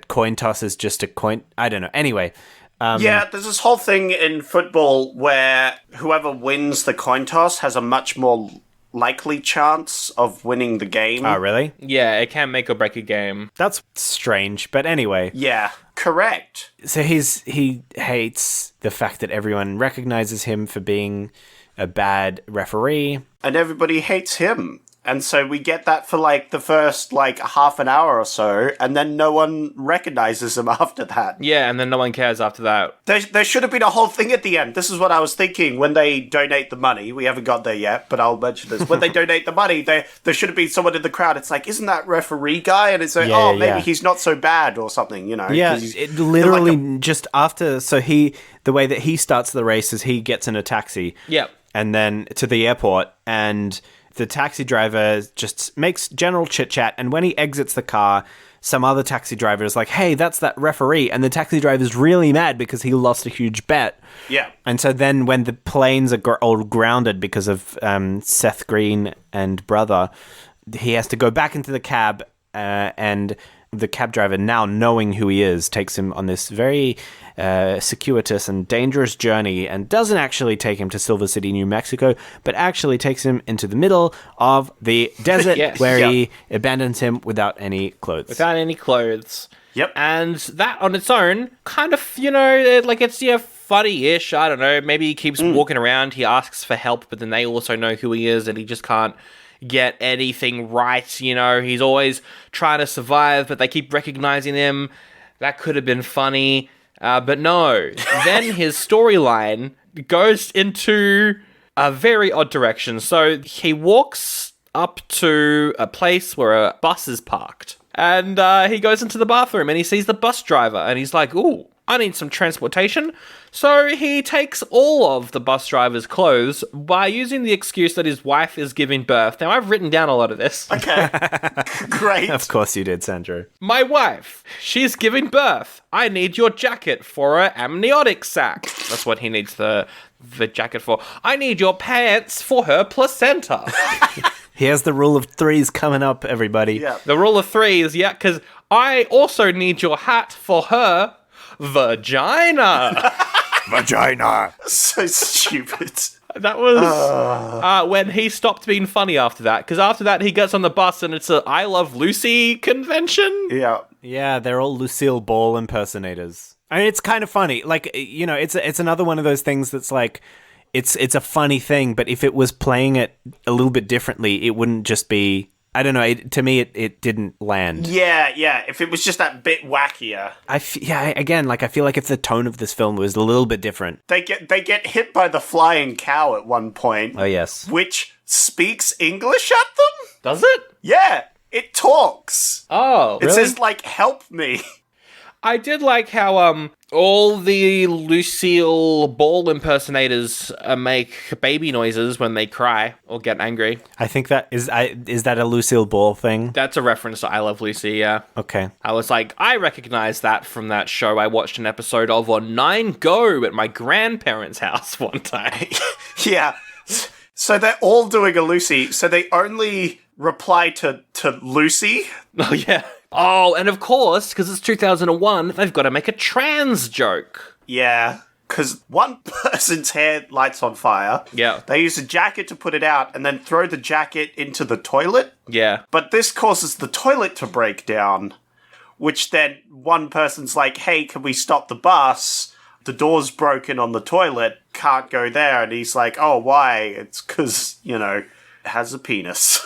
coin toss is just a coin. I don't know. Anyway. Yeah, there's this whole thing in football where whoever wins the coin toss has a much more likely chance of winning the game. Oh, really? Yeah, it can make or break a game. That's strange. But anyway. Yeah, correct. So he hates the fact that everyone recognizes him for being a bad referee. And everybody hates him. And so we get that for, like, the first, like, half an hour or so, and then no one recognizes him after that. Yeah, and then no one cares after that. There should have been a whole thing at the end. This is what I was thinking when they donate the money. We haven't got there yet, but I'll mention this. When they donate the money, there should have been someone in the crowd. It's like, isn't that referee guy? And it's like, maybe he's not so bad or something, you know? Yeah, it literally just after... So the way that he starts the race is he gets in a taxi. Yep. And then to the airport, and the taxi driver just makes general chit-chat, and when he exits the car, some other taxi driver is like, hey, that's that referee, and the taxi driver's really mad because he lost a huge bet. Yeah. And so then when the planes are all grounded because of Seth Green and brother, he has to go back into the cab, and the cab driver, now knowing who he is, takes him on this very circuitous and dangerous journey, and doesn't actually take him to Silver City, New Mexico, but actually takes him into the middle of the desert where he abandons him without any clothes. Without any clothes. Yep. And that on its own, kind of, it's funny-ish. I don't know. Maybe he keeps walking around, he asks for help, but then they also know who he is, and he just can't get anything right, you know. He's always trying to survive, but they keep recognizing him. That could have been funny, but no. Then his storyline goes into a very odd direction. So he walks up to a place where a bus is parked, and he goes into the bathroom and he sees the bus driver, and he's like, ooh, I need some transportation. So he takes all of the bus driver's clothes by using the excuse that his wife is giving birth. Now, I've written down a lot of this. Okay. Great. Of course you did, Sandro. My wife, she's giving birth. I need your jacket for her amniotic sac. That's what he needs the jacket for. I need your pants for her placenta. Here's the rule of threes coming up, everybody. Yeah. The rule of threes, because I also need your hat for her vagina. Vagina. So stupid. That was when he stopped being funny after that, because after that he gets on the bus and it's a I Love Lucy convention. Yeah. Yeah, they're all Lucille Ball impersonators. I mean, it's kind of funny. Like, it's another one of those things that's like, it's a funny thing, but if it was playing it a little bit differently, it wouldn't just be, I don't know, to me, it didn't land. Yeah. If it was just that bit wackier. I feel like if the tone of this film was a little bit different. They get hit by the flying cow at one point. Oh, yes. Which speaks English at them? Does it? Yeah, it talks. Oh, It says, like, help me. I did like how all the Lucille Ball impersonators make baby noises when they cry or get angry. I think that is that a Lucille Ball thing? That's a reference to I Love Lucy, yeah. Okay. I was like, I recognize that from that show I watched an episode of on 9 Go at my grandparents' house one time. Yeah. So they're all doing a Lucy, so they only reply to Lucy. Oh, yeah. Oh, and of course, because it's 2001, they've got to make a trans joke. Yeah, because one person's hair lights on fire. Yeah. They use a jacket to put it out and then throw the jacket into the toilet. Yeah. But this causes the toilet to break down, which then one person's like, hey, can we stop the bus? The door's broken on the toilet, can't go there. And he's like, oh, why? It's because, it has a penis.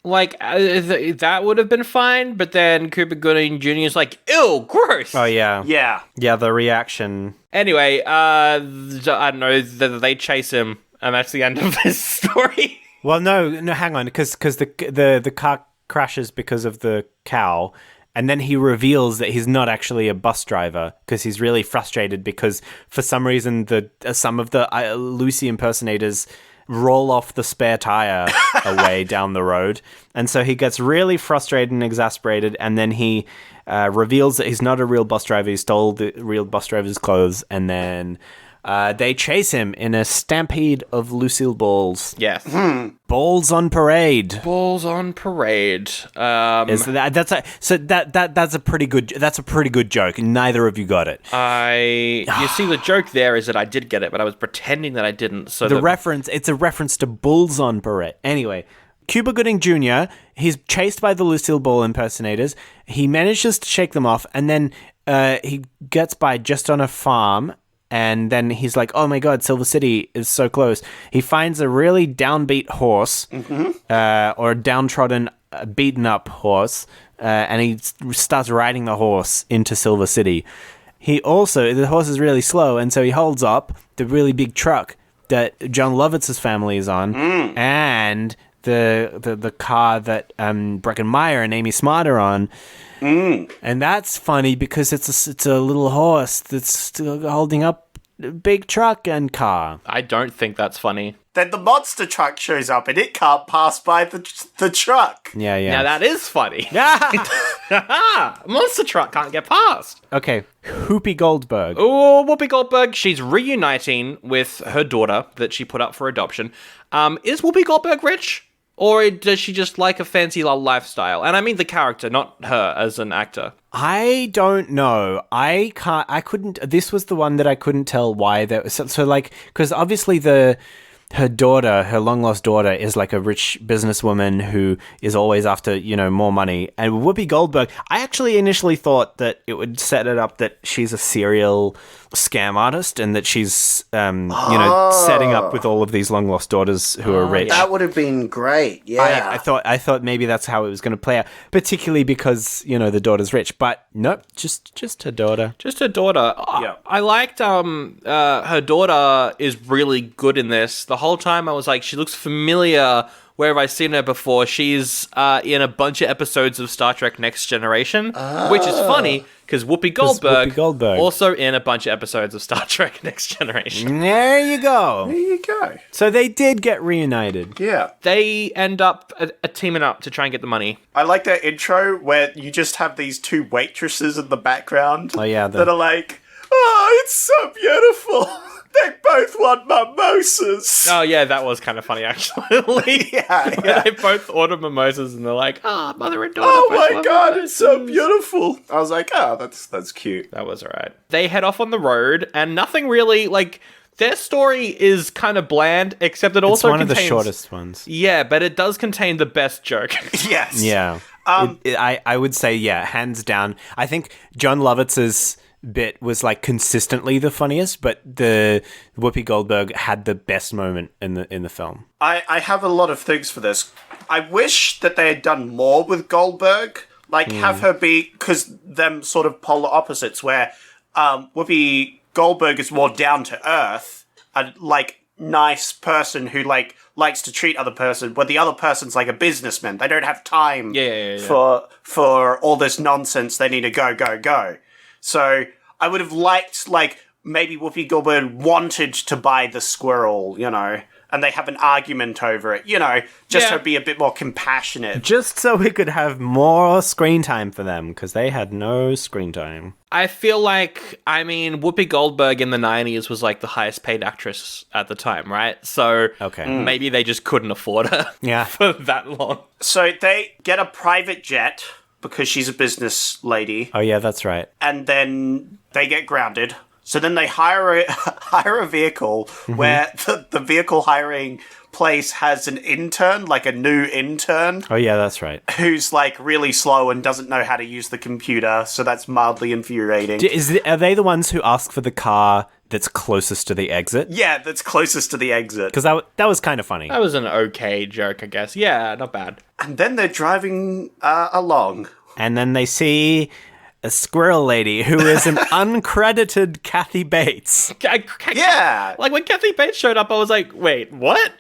Like, that would have been fine, but then Cuba Gooding Jr. is like, ew, gross. Oh, yeah. Yeah. Yeah, the reaction. Anyway, I don't know, they chase him, and that's the end of this story. Well, no, hang on, because the car crashes because of the cow, and then he reveals that he's not actually a bus driver because he's really frustrated because for some reason some of the Lucy impersonators roll off the spare tire away down the road. And so he gets really frustrated and exasperated, and then he reveals that he's not a real bus driver. He stole the real bus driver's clothes, and then they chase him in a stampede of Lucille balls. Yes. Balls on parade. Balls on parade. That's a pretty good joke. Neither of you got it. You see, the joke there is that I did get it, but I was pretending that I didn't. So it's a reference to Bulls on Parade. Anyway, Cuba Gooding Jr., he's chased by the Lucille Ball impersonators. He manages to shake them off, and then he gets by just on a farm, and then he's like, oh my god, Silver City is so close. He finds a really downbeat horse, or a downtrodden, beaten up horse, and he starts riding the horse into Silver City. The horse is really slow, and so he holds up the really big truck that Jon Lovitz's family is on, and the car that Breckin Meyer and Amy Smart are on. And that's funny because it's a little horse that's still holding up a big truck and car. I don't think that's funny. Then the monster truck shows up and it can't pass by the truck. Yeah. Now that is funny. Yeah. Monster truck can't get past. Okay, Whoopi Goldberg. Oh, Whoopi Goldberg. She's reuniting with her daughter that she put up for adoption. Is Whoopi Goldberg rich? Or does she just like a fancy lifestyle? And I mean the character, not her as an actor. I don't know. This was the one that I couldn't tell why there was. So like, because obviously her daughter, her long-lost daughter, is like a rich businesswoman who is always after, more money. And Whoopi Goldberg, I actually initially thought that it would set it up that she's a serial scam artist and that she's, setting up with all of these long-lost daughters who are rich. That would have been great, yeah. I thought maybe that's how it was going to play out, particularly because, the daughter's rich. But nope, just her daughter. Just her daughter. Yeah. I liked her daughter is really good in this. The whole time I was like, she looks familiar. Where have I seen her before? She's in a bunch of episodes of Star Trek Next Generation, which is funny because Whoopi Goldberg also in a bunch of episodes of Star Trek Next Generation. There you go. There you go. So they did get reunited. Yeah. They end up teaming up to try and get the money. I like that intro where you just have these two waitresses in the background. Oh, yeah. That are like, oh, it's so beautiful. They both want mimosas. Oh, yeah, that was kind of funny, actually. Yeah. They both order mimosas, and they're like, mother and daughter. Oh both my want god, mimosas. it's so beautiful. I was like, oh, that's cute. That was alright. They head off on the road, and nothing really, their story is kind of bland, except it also one contains... of the shortest ones. Yeah, but it does contain the best joke. Yes. Yeah. I would say, yeah, hands down. I think Jon Lovitz's bit was like consistently the funniest, but the Whoopi Goldberg had the best moment in the film. I have a lot of things for this. I wish that they had done more with Goldberg. Like, have her be, because them sort of polar opposites, where Whoopi Goldberg is more down to earth, a like nice person who like likes to treat other person, but the other person's like a businessman. They don't have time for all this nonsense. They need to go. So I would have liked, like, maybe Whoopi Goldberg wanted to buy the squirrel, you know, and they have an argument over it, you know, just to be a bit more compassionate. Just so we could have more screen time for them, because they had no screen time. I feel like, I mean, Whoopi Goldberg in the 90s was like the highest paid actress at the time, right? So maybe they just couldn't afford her for that long. So they get a private jet because she's a business lady. Oh, yeah, that's right. And then they get grounded. So then they hire a vehicle where the vehicle hiring place has an intern, like a new intern. Oh, yeah, that's right. Who's, like, really slow and doesn't know how to use the computer, so that's mildly infuriating. Are they the ones who ask for the car that's closest to the exit? Yeah, that's closest to the exit. Because that was kind of funny. That was an okay joke, I guess. Yeah, not bad. And then they're driving along. And then they see a squirrel lady who is an uncredited Kathy Bates. Yeah. Like, when Kathy Bates showed up, I was like, wait, what?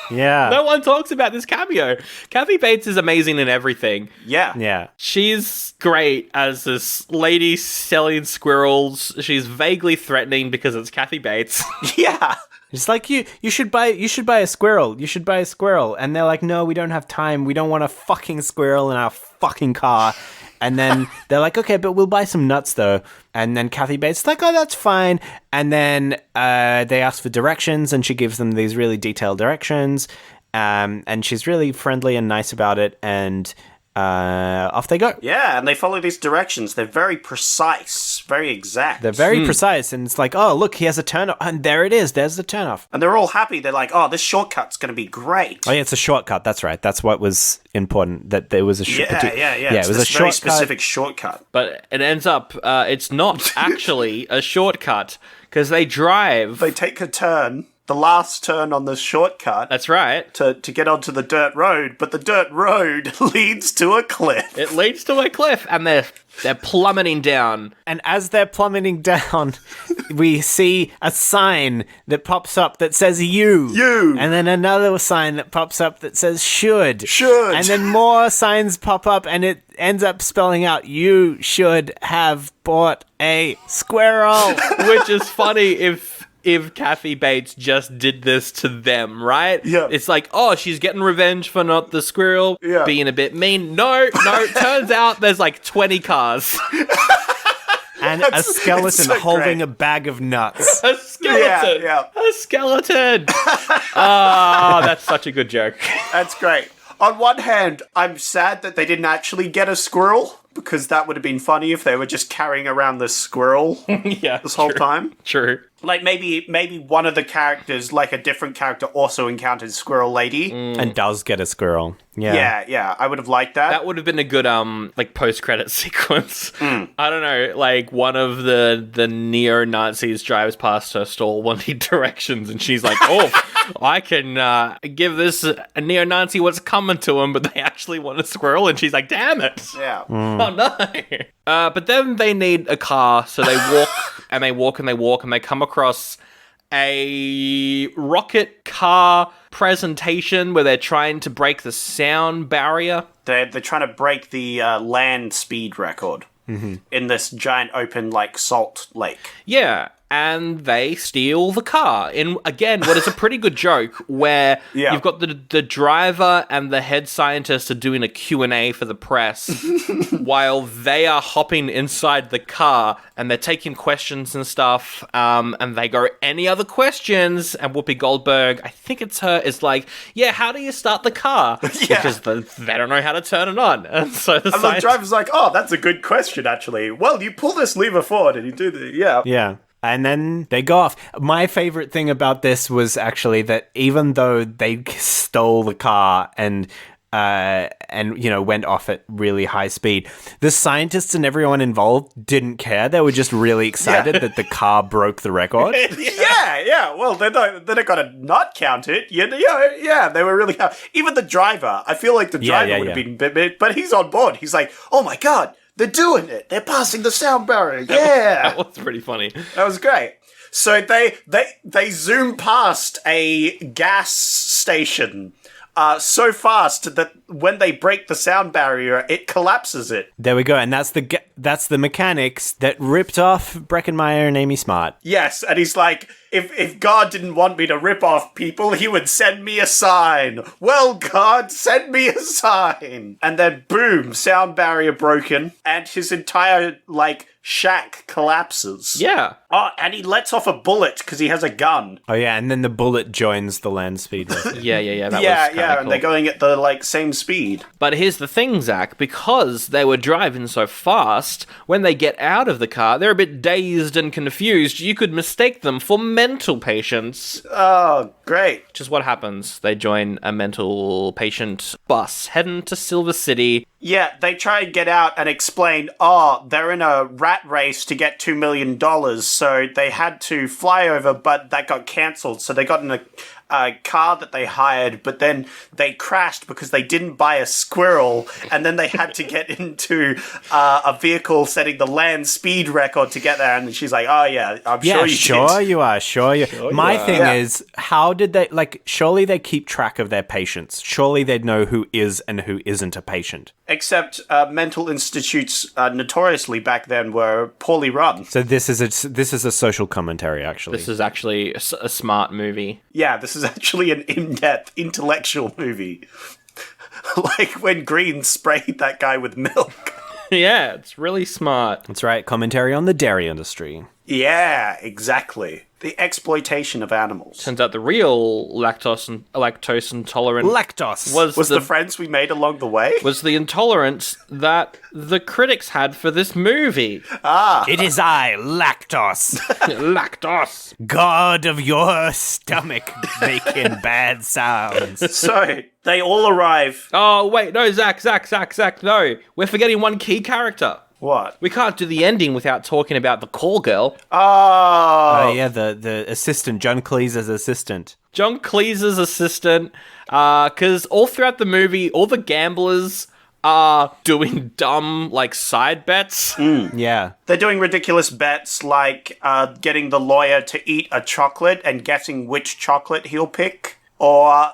Yeah. No one talks about this cameo. Kathy Bates is amazing in everything. Yeah. Yeah. She's great as this lady selling squirrels. She's vaguely threatening because it's Kathy Bates. Yeah. It's like, you should buy a squirrel. You should buy a squirrel. And they're like, no, we don't have time. We don't want a fucking squirrel in our fucking car. And then they're like, okay, but we'll buy some nuts, though. And then Kathy Bates is like, oh, that's fine. And then they ask for directions, and she gives them these really detailed directions. And she's really friendly and nice about it. And off they go. Yeah, and they follow these directions. They're very precise, very exact. They're very precise. And it's like, oh, look, he has a turn-off. And there it is. There's the turn-off. And they're all happy. They're like, oh, this shortcut's going to be great. Oh, yeah, it's a shortcut. That's right. That's what was important, that there was a shortcut. Yeah, it was a very shortcut. specific shortcut. But it ends up, it's not actually a shortcut, because they drive. They take a turn, the last turn on the shortcut. That's right. To get onto the dirt road, but the dirt road leads to a cliff. It leads to a cliff, and they're plummeting down. And as they're plummeting down, we see a sign that pops up that says you. You. And then another sign that pops up that says should. Should. And then more signs pop up, and it ends up spelling out, you should have bought a squirrel. Which is funny if Kathy Bates just did this to them, right? Yeah. It's like, oh, she's getting revenge for not the squirrel being a bit mean. No, turns out there's like 20 cars. And a skeleton so holding great. a bag of nuts. A skeleton. Yeah. A skeleton. Oh, that's such a good joke. That's great. On one hand, I'm sad that they didn't actually get a squirrel, because that would have been funny if they were just carrying around the squirrel this whole time. True. Like, maybe one of the characters, like a different character, also encounters Squirrel Lady. And does get a squirrel. Yeah. I would have liked that. That would have been a good like post-credit sequence. I don't know, like one of the neo-Nazis drives past her stall wanting directions, and she's like, oh, I can give this a neo-Nazi what's coming to him, but they actually want a squirrel, and she's like, damn it. Yeah. Oh no. But then they need a car, so they walk and they walk and they walk, and they come across a rocket car presentation where they're trying to break the sound barrier. They're trying to break the land speed record in this giant open, like, salt lake. Yeah, and they steal the car in, again, what is a pretty good joke, where you've got the driver and the head scientist are doing a Q&A for the press while they are hopping inside the car, and they're taking questions and stuff, and they go, any other questions? And Whoopi Goldberg, I think it's her, is like, yeah, how do you start the car? Because they don't know how to turn it on. And so the driver's like, oh, that's a good question, actually. Well, you pull this lever forward and you do the, Yeah. And then they go off. My favorite thing about this was actually that even though they stole the car and and, went off at really high speed. The scientists and everyone involved didn't care. They were just really excited that the car broke the record. Yeah. Well, they're not going to not count it. Yeah, they were really... Even the driver. I feel like the driver would have been a bit... But he's on board. He's like, oh my God, they're doing it. They're passing the sound barrier. Yeah. That was pretty funny. That was great. So they zoom past a gas station so fast that when they break the sound barrier, it collapses it. There we go, and that's the mechanics that ripped off Breckin Meyer and Amy Smart. Yes, and he's like, if God didn't want me to rip off people, he would send me a sign. Well, God, send me a sign. And then boom, sound barrier broken, and his entire shack collapses. Yeah. Oh, and he lets off a bullet because he has a gun. Oh yeah, and then the bullet joins the land speed. Yeah. That was Yeah, cool. and they're going at the same speed. But here's the thing, Zach, because they were driving so fast, when they get out of the car, they're a bit dazed and confused. You could mistake them for mental patients. Oh, great. Which is what happens. They join a mental patient bus heading to Silver City. Yeah, they try and get out and explain, they're in a rat race to get $2 million, so they had to fly over, but that got cancelled, so they got in a car that they hired, but then they crashed because they didn't buy a squirrel, and then they had to get into a vehicle setting the land speed record to get there, and she's like, oh yeah, I'm sure you did. Sure you are. My thing is, how did they, surely they keep track of their patients. Surely they'd know who is and who isn't a patient. Except mental institutes notoriously back then were poorly run. So this is a social commentary, actually. This is actually a smart movie. Yeah, this is actually an in-depth intellectual movie. Like when Green sprayed that guy with milk. Yeah, it's really smart. That's right, commentary on the dairy industry. Yeah, exactly. The exploitation of animals. Turns out the real lactose intolerant was the friends we made along the way. Was the intolerance that the critics had for this movie. It is I, Lactose. Lactose. God of your stomach making bad sounds. So, they all arrive. Oh, wait, no, Zach, no. We're forgetting one key character. What? We can't do the ending without talking about the call girl. Oh, yeah, the assistant, John Cleese's assistant. John Cleese's assistant, because all throughout the movie, all the gamblers are doing dumb, side bets. Yeah. They're doing ridiculous bets, like getting the lawyer to eat a chocolate and guessing which chocolate he'll pick. Or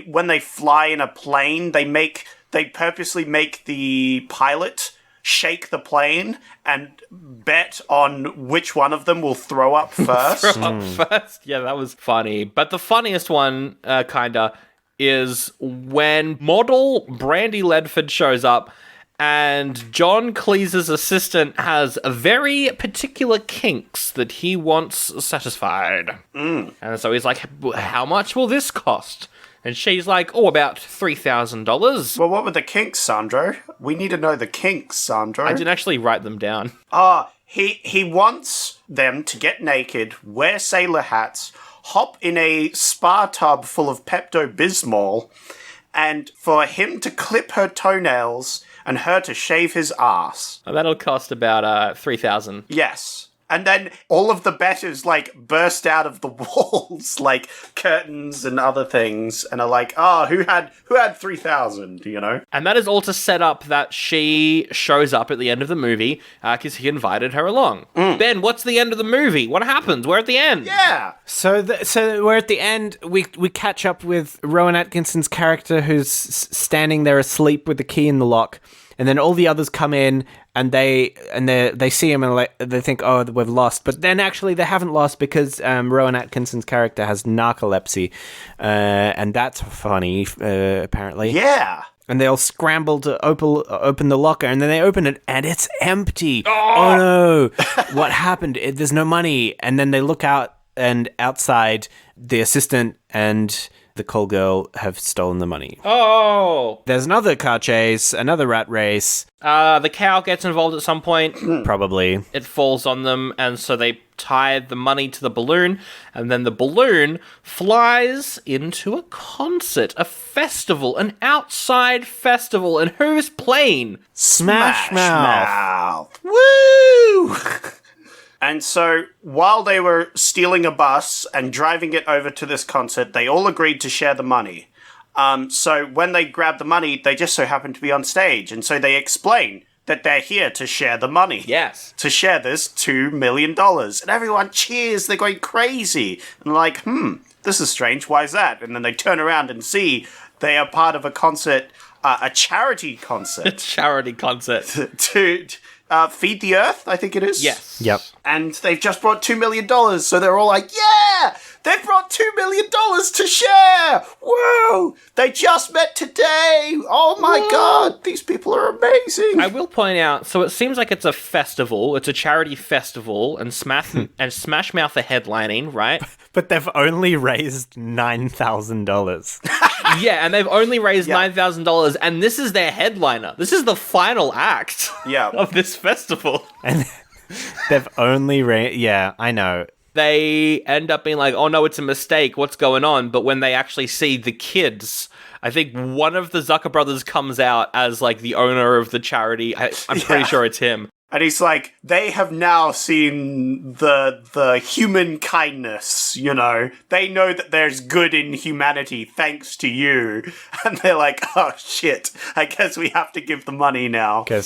when they fly in a plane, they purposely make the pilot shake the plane and bet on which one of them will throw up first. First? Yeah, that was funny. But the funniest one, is when model Brandy Ledford shows up and John Cleese's assistant has a very particular kinks that he wants satisfied. And so he's like, how much will this cost? And she's like, about $3,000. Well, what were the kinks, Sandro? We need to know the kinks, Sandro. I didn't actually write them down. He wants them to get naked, wear sailor hats, hop in a spa tub full of Pepto-Bismol, and for him to clip her toenails and her to shave his ass. That'll cost about $3,000. Yes. And then all of the betters, burst out of the walls, like curtains and other things, and are like, who had 3,000, And that is all to set up that she shows up at the end of the movie, because he invited her along. Ben, what's the end of the movie? What happens? We're at the end. Yeah! So we're at the end. We catch up with Rowan Atkinson's character, who's standing there asleep with the key in the lock. And then all the others come in, and they see him, and they think, we've lost. But then actually they haven't lost, because Rowan Atkinson's character has narcolepsy, and that's funny, apparently. Yeah. And they all scramble to open the locker, and then they open it, and it's empty. Oh no! What happened? There's no money. And then they look out, and outside, the assistant and the call girl have stolen the money. Oh! There's another car chase, another rat race. The cow gets involved at some point. Probably. It falls on them, and so they tie the money to the balloon, and then the balloon flies into a concert, a festival, an outside festival. And who's playing? Smash Mouth. Mouth. Woo! And so, while they were stealing a bus and driving it over to this concert, they all agreed to share the money. So when they grab the money, they just so happen to be on stage. And so they explain that they're here to share the money. Yes. To share this $2 million. And everyone cheers. They're going crazy. And like, this is strange. Why is that? And then they turn around and see they are part of a concert, a charity concert. Charity concert. to feed the earth, I think it is. Yes. Yep. And they've just brought $2 million. So they're all like, yeah! They've brought $2 million to share! Whoa! They just met today! Oh my god! These people are amazing! I will point out, so it seems like it's a festival. It's a charity festival, and Smash Mouth are headlining, right? But they've only raised $9,000. Yeah, and they've only raised $9,000, and this is their headliner. This is the final act of this festival. And they've only raised... Yeah, I know. They end up being like, oh no, it's a mistake, what's going on? But when they actually see the kids, I think one of the Zucker brothers comes out as like the owner of the charity. I'm pretty sure it's him. And he's like, they have now seen the human kindness, you know. They know that there's good in humanity thanks to you. And they're like, oh shit, I guess we have to give the money now. And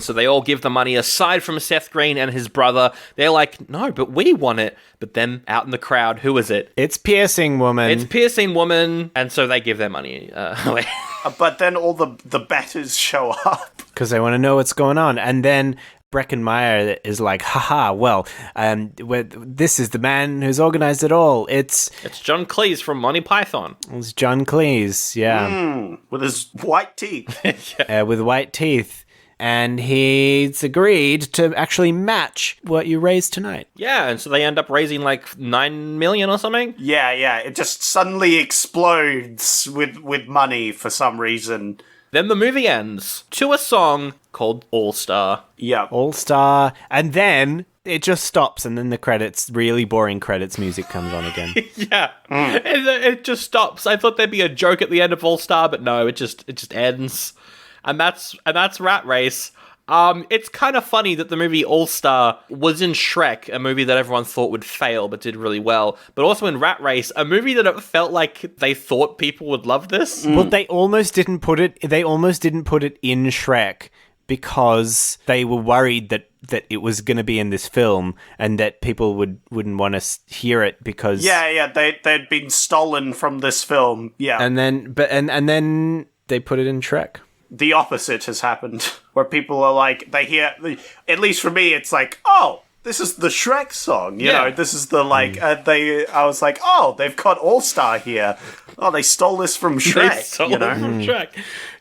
so they all give the money, aside from Seth Green and his brother. They're like, no, but we want it. But then out in the crowd, who is it? It's Piercing Woman. And so they give their money away. But then all the betters show up. Because they want to know what's going on. And then Breckin Meyer is like, haha, well, this is the man who's organized it all. It's John Cleese from Monty Python. It's John Cleese, yeah. With his white teeth. With white teeth. And he's agreed to actually match what you raised tonight. Yeah, and so they end up raising like $9 million or something. Yeah. It just suddenly explodes with money for some reason. Then the movie ends to a song called All Star. Yeah. All Star. And then it just stops, and then the credits, really boring credits music comes on again. Yeah. It just stops. I thought there'd be a joke at the end of All Star, but no, it just ends. And that's Rat Race. It's kind of funny that the movie All Star was in Shrek, a movie that everyone thought would fail but did really well, but also in Rat Race, a movie that it felt like they thought people would love this. Well, they almost didn't put it in Shrek because they were worried that it was going to be in this film and that people wouldn't want to hear it because they'd been stolen from this film. Yeah. And then they put it in Shrek. The opposite has happened, where people are like, they hear, at least for me, it's like, oh, this is the Shrek song, you know, this is the, like, I was like, oh, they've got All-Star here. Oh, they stole this from Shrek, you know? From Shrek.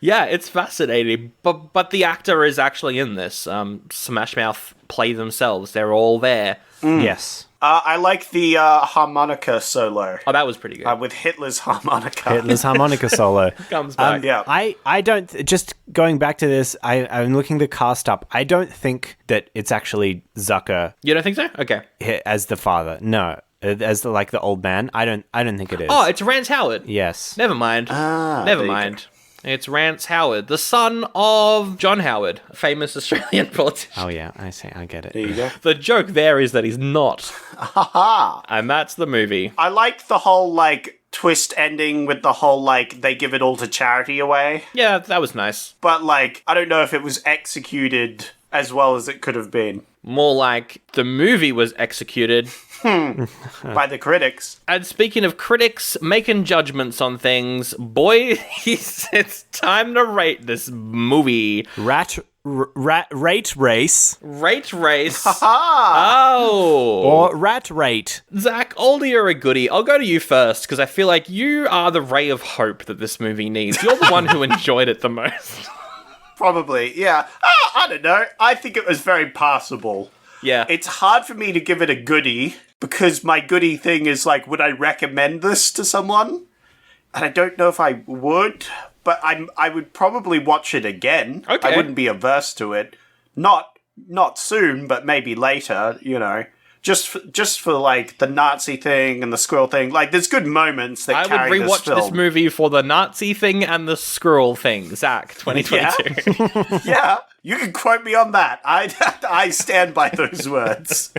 Yeah, it's fascinating, but the actor is actually in this. Smash Mouth play themselves, they're all there. Yes. I like the harmonica solo. Oh, that was pretty good. With Hitler's harmonica. Hitler's harmonica solo. Comes back. Yeah. I don't, just going back to this, I'm looking the cast up. I don't think that it's actually Zucker. You don't think so? Okay. As the father. No. As the old man. I don't think it is. Oh, it's Rance Howard. Yes. Never mind. Never mind. It's Rance Howard, the son of John Howard, a famous Australian politician. Oh, yeah, I see. I get it. There you go. The joke there is that he's not. Haha. And that's the movie. I liked the whole, like, twist ending with the whole, like, they give it all to charity away. Yeah, that was nice. But, like, I don't know if it was executed as well as it could have been. More like the movie was executed. By the critics. And speaking of critics making judgments on things, boy, it's time to rate this movie. Rate race. Rate race. Ha! Oh. Or rat rate. Zach, oldie or a goodie? I'll go to you first, because I feel like you are the ray of hope that this movie needs. You're the one who enjoyed it the most. Probably, yeah. I don't know. I think it was very passable. Yeah. It's hard for me to give it a goodie, because my goodie thing is like, would I recommend this to someone? And I don't know if I would, but I would probably watch it again. Okay. I wouldn't be averse to it. Not not soon, but maybe later, just for like the Nazi thing and the squirrel thing. Like, there's good moments that I would carry this rewatch film. this movie for the Nazi thing and the squirrel thing. Zach, 2022. Yeah, you can quote me on that. I stand by those words.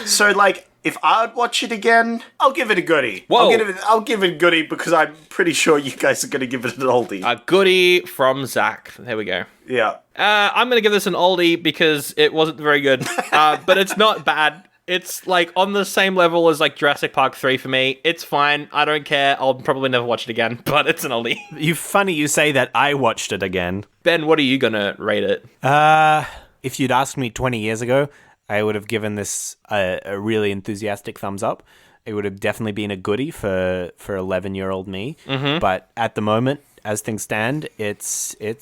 So, like, if I'd watch it again, I'll give it a goodie. Whoa. I'll give it a goodie because I'm pretty sure you guys are going to give it an oldie. A goodie from Zach. There we go. Yeah. I'm going to give this an oldie because it wasn't very good, but it's not bad. It's like on the same level as like Jurassic Park 3 for me. It's fine. I don't care. I'll probably never watch it again, but it's an oldie. Funny you say that. I watched it again. Ben, what are you going to rate it? If you'd asked me 20 years ago, I would have given this a really enthusiastic thumbs up. It would have definitely been a goodie for 11-year-old me. Mm-hmm. But at the moment, as things stand, it's a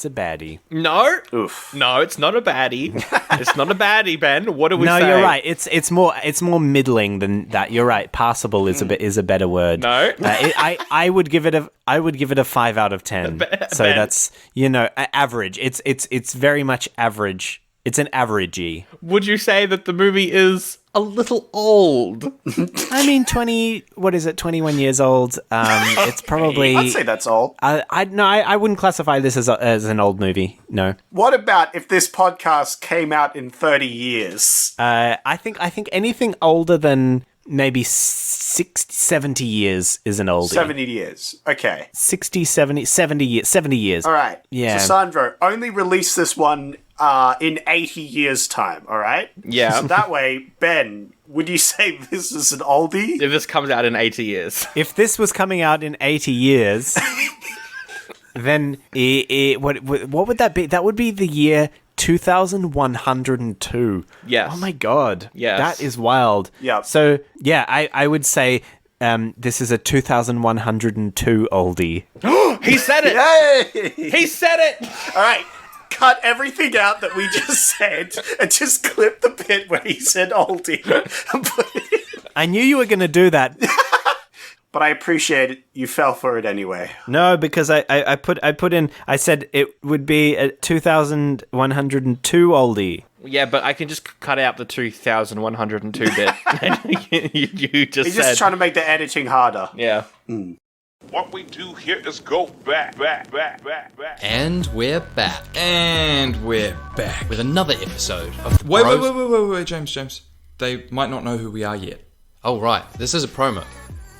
baddie. No. Oof. No, it's not a baddie. It's not a baddie, Ben. What do we say? No, you're right. It's more middling than that. You're right. Passable is a better word. No. I would give it a 5 out of 10. So Ben. that's average. It's very much average. It's an averagey. Would you say that the movie is a little old? I mean, 21 years old. It's probably... I'd say that's old. I wouldn't classify this as an old movie. No. What about if this podcast came out in 30 years? I think anything older than maybe 60, 70 years is an oldie. 70 years. Okay. 60, 70 years. All right. Yeah. So, Sandro, only release this one in 80 years' time, all right? Yeah. So that way, Ben, would you say this is an oldie? If this comes out in 80 years. If this was coming out in 80 years, then what would that be? That would be the year 2102. Yes. Oh my god. Yes. That is wild. Yeah. So, yeah, I would say this is a 2102 oldie. He said it! Yay! He said it! All right. Cut everything out that we just said and just clip the bit where he said oldie. I knew you were going to do that. But I appreciate it. You fell for it anyway. No, because I said it would be a 2102 oldie. Yeah, but I can just cut out the 2102 bit. you just He's said... just trying to make the editing harder. Yeah. What we do here is go back. And we're back. With another episode of Wait, James. They might not know who we are yet. Oh, right. This is a promo.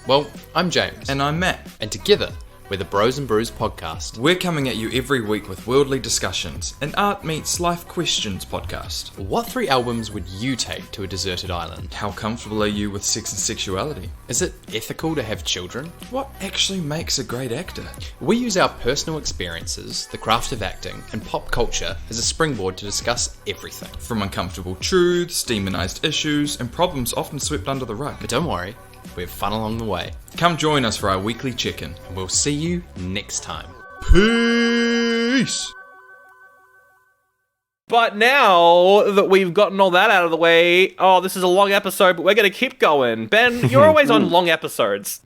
Well, I'm James. And I'm Matt. And together, we're the Bros and Brews podcast. We're coming at you every week with worldly discussions, an art meets life questions podcast. What 3 albums would you take to a deserted island? How comfortable are you with sex and sexuality? Is it ethical to have children? What actually makes a great actor? We use our personal experiences, the craft of acting, and pop culture as a springboard to discuss everything. From uncomfortable truths, demonized issues, and problems often swept under the rug. But don't worry, we have fun along the way. Come join us for our weekly check-in. And we'll see you next time. Peace! But now that we've gotten all that out of the way, this is a long episode, but we're going to keep going. Ben, you're always on long episodes.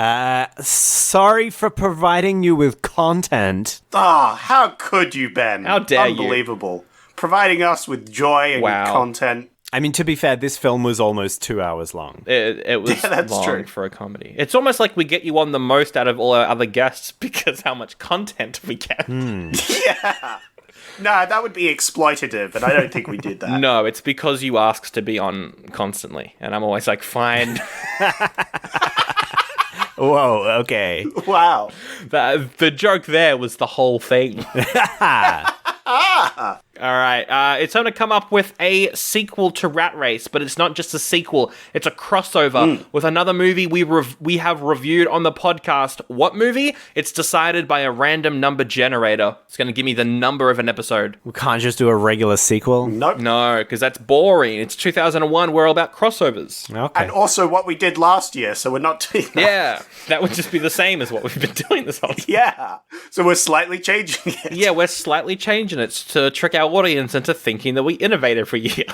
Sorry for providing you with content. How could you, Ben? How dare you. Unbelievable. Providing us with joy and Wow. content. I mean, to be fair, this film was almost 2 hours long. It was Yeah, that's long true. for a comedy. It's almost like we get you on the most out of all our other guests because how much content we get. Yeah. No, that would be exploitative, and I don't think we did that. No, it's because you ask to be on constantly. And I'm always like, fine. Whoa, okay. Wow. The joke there was the whole thing. All right, it's time to come up with a sequel to Rat Race, but it's not just a sequel, it's a crossover with another movie we have reviewed on the podcast. What movie? It's decided by a random number generator. It's going to give me the number of an episode. We can't just do a regular sequel. Nope. No, because that's boring. It's 2001, we're all about crossovers. Okay. And also what we did last year, so we're not doing that. Yeah, that would just be the same as what we've been doing this whole time. Yeah. So we're slightly changing it. Yeah, we're slightly changing it to trick our audience into thinking that we innovated for a year.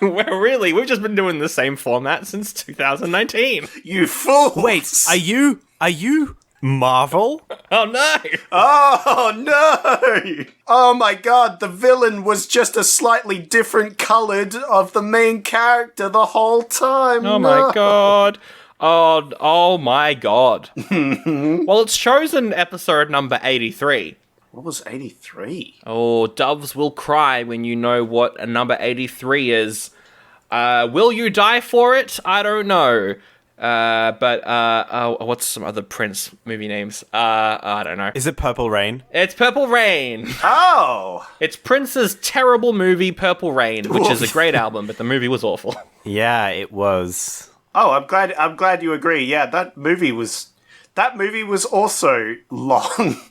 We've just been doing the same format since 2019. You fool. Wait, are you Marvel? Oh no! Oh no! Oh my god, the villain was just a slightly different colored of the main character the whole time. Oh my god. Oh my god. Well, it's chosen episode number 83. What was 83? Oh, doves will cry when you know what a number 83 is. Will you die for it? I don't know. What's some other Prince movie names? I don't know. Is it Purple Rain? It's Purple Rain. Oh! It's Prince's terrible movie, Purple Rain, which is a great album, but the movie was awful. Yeah, it was. Oh, I'm glad you agree. Yeah, that movie was also long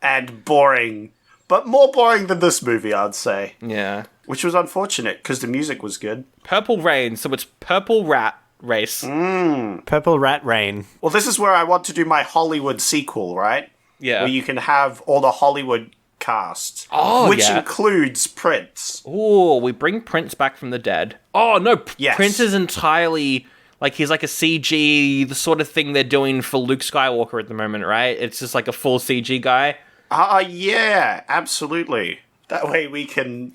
and boring, but more boring than this movie, I'd say. Yeah. Which was unfortunate because the music was good. Purple Rain, so it's Purple Rat Race. Purple Rat Rain. Well, this is where I want to do my Hollywood sequel, right? Yeah. Where you can have all the Hollywood cast. Oh, which yeah. includes Prince. Oh, we bring Prince back from the dead. Oh, no, Yes. Prince is entirely... Like, he's like a CG, the sort of thing they're doing for Luke Skywalker at the moment, right? It's just like a full CG guy. Yeah, absolutely. That way we can,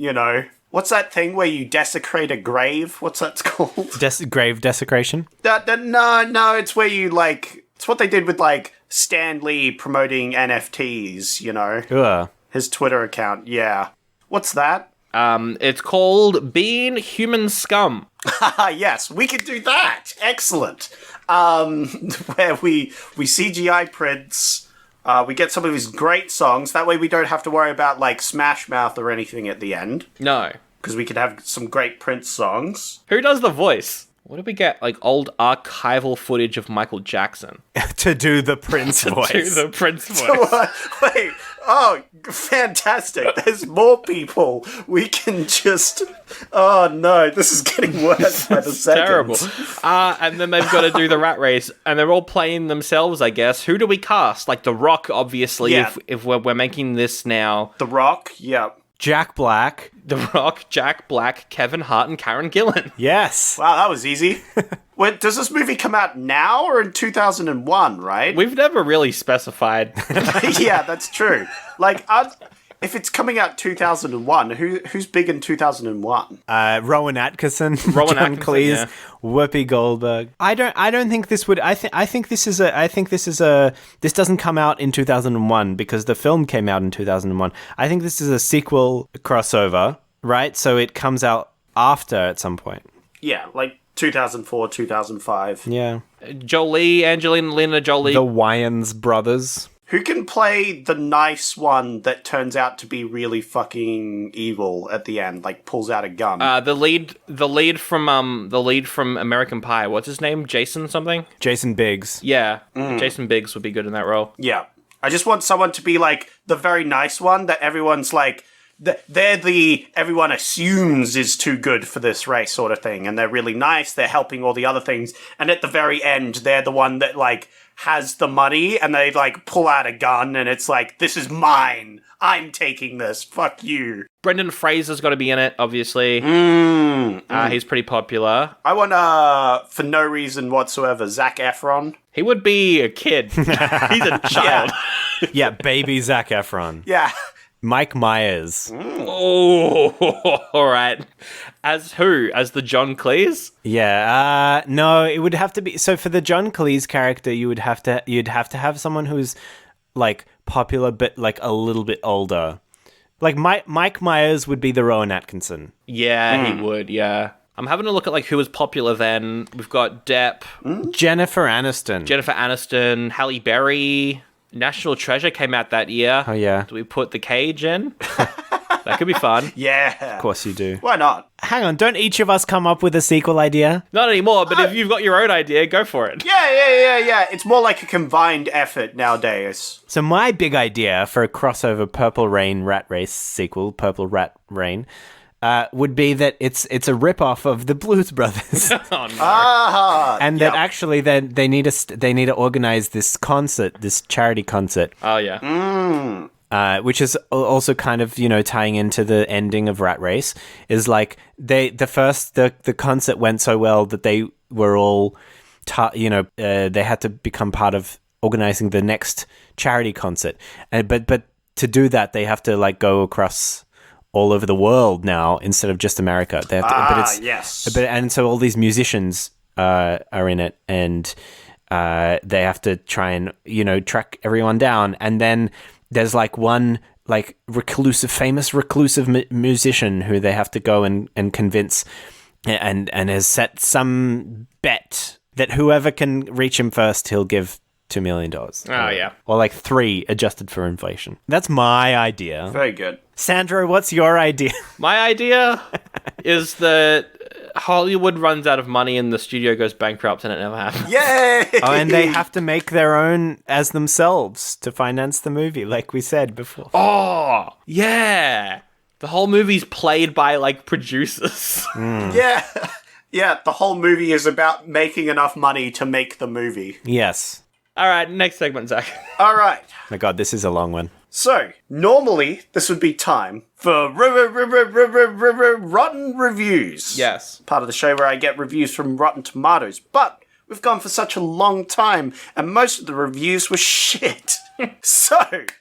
what's that thing where you desecrate a grave? What's that called? Grave desecration? No, it's where you, it's what they did with, Stan Lee promoting NFTs, Ugh. His Twitter account, yeah. What's that? It's called Being Human Scum. Yes, we can do that. Excellent. Where we CGI Prince, we get some of his great songs. That way we don't have to worry about, Smash Mouth or anything at the end. No. Because we can have some great Prince songs. Who does the voice? What did we get? Old archival footage of Michael Jackson. To do the Prince voice. To the Prince voice. Wait, oh, fantastic. There's more people. We can just... Oh, no, this is getting worse by the second. Terrible. And then they've got to do the rat race, and they're all playing themselves, I guess. Who do we cast? The Rock, obviously, Yeah. if we're making this now. The Rock, yeah. Jack Black. The Rock, Jack Black, Kevin Hart, and Karen Gillan. Yes. Wow, that was easy. Wait, does this movie come out now or in 2001, right? We've never really specified. Yeah, that's true. If it's coming out 2001, who's big in 2001? Rowan Atkinson, Rowan John Atkinson, Cleese, yeah. Whoopi Goldberg. I don't think this would. I think this doesn't come out in 2001 because the film came out in 2001. I think this is a sequel crossover, right? So it comes out after at some point. Yeah, 2004, 2005. Yeah. Angelina Jolie. The Wayans brothers. Who can play the nice one that turns out to be really fucking evil at the end, pulls out a gun? The lead from American Pie. What's his name? Jason something? Jason Biggs. Yeah. Jason Biggs would be good in that role. Yeah. I just want someone to be the very nice one that everyone's everyone assumes is too good for this race sort of thing. And they're really nice. They're helping all the other things. And at the very end, they're the one that has the money and they pull out a gun and it's this is mine. I'm taking this. Fuck you. Brendan Fraser's got to be in it, obviously. He's pretty popular. I want, for no reason whatsoever, Zac Efron. He would be a kid. He's a child. Yeah, baby Zac Efron. Yeah. Mike Myers. Oh, all right. As who? As the John Cleese? Yeah. No, it would have to be. So for the John Cleese character, you'd have to have someone who's popular but a little bit older. Mike Myers would be the Rowan Atkinson. Yeah, he would. Yeah. I'm having a look at who was popular then. We've got Depp, Jennifer Aniston, Halle Berry. National Treasure came out that year. Oh yeah. Do we put The Cage in? That could be fun. Yeah. Of course you do. Why not? Hang on, don't each of us come up with a sequel idea? Not anymore, but if you've got your own idea, go for it. Yeah. It's more like a combined effort nowadays. So my big idea for a crossover Purple Rain Rat Race sequel, Purple Rat Rain, would be that it's a rip-off of the Blues Brothers. Oh no. And that actually they need to organize this concert, this charity concert. Oh yeah. Which is also kind of, tying into the ending of Rat Race, is the concert went so well that they were all, they had to become part of organizing the next charity concert. And but to do that, they have to like go across all over the world now instead of just America. They have to, yes. And so all these musicians are in it, and they have to try and track everyone down. And then there's like one like famous reclusive musician who they have to go and convince, and has set some bet that whoever can reach him first, he'll give $2 million. Oh, yeah. Or like 3 adjusted for inflation. That's my idea. Very good. Sandro, what's your idea? My idea is that Hollywood runs out of money and the studio goes bankrupt and it never happens. Yay! Oh, and they have to make their own as themselves to finance the movie, like we said before. Oh, yeah. The whole movie's played by, like, producers. Yeah. Yeah, the whole movie is about making enough money to make the movie. Yes. All right, next segment, Zach. All right. My God, this is a long one. So, normally, this would be time for Rotten Reviews. Yes. Part of the show where I get reviews from Rotten Tomatoes. But we've gone for such a long time, and most of the reviews were shit. So,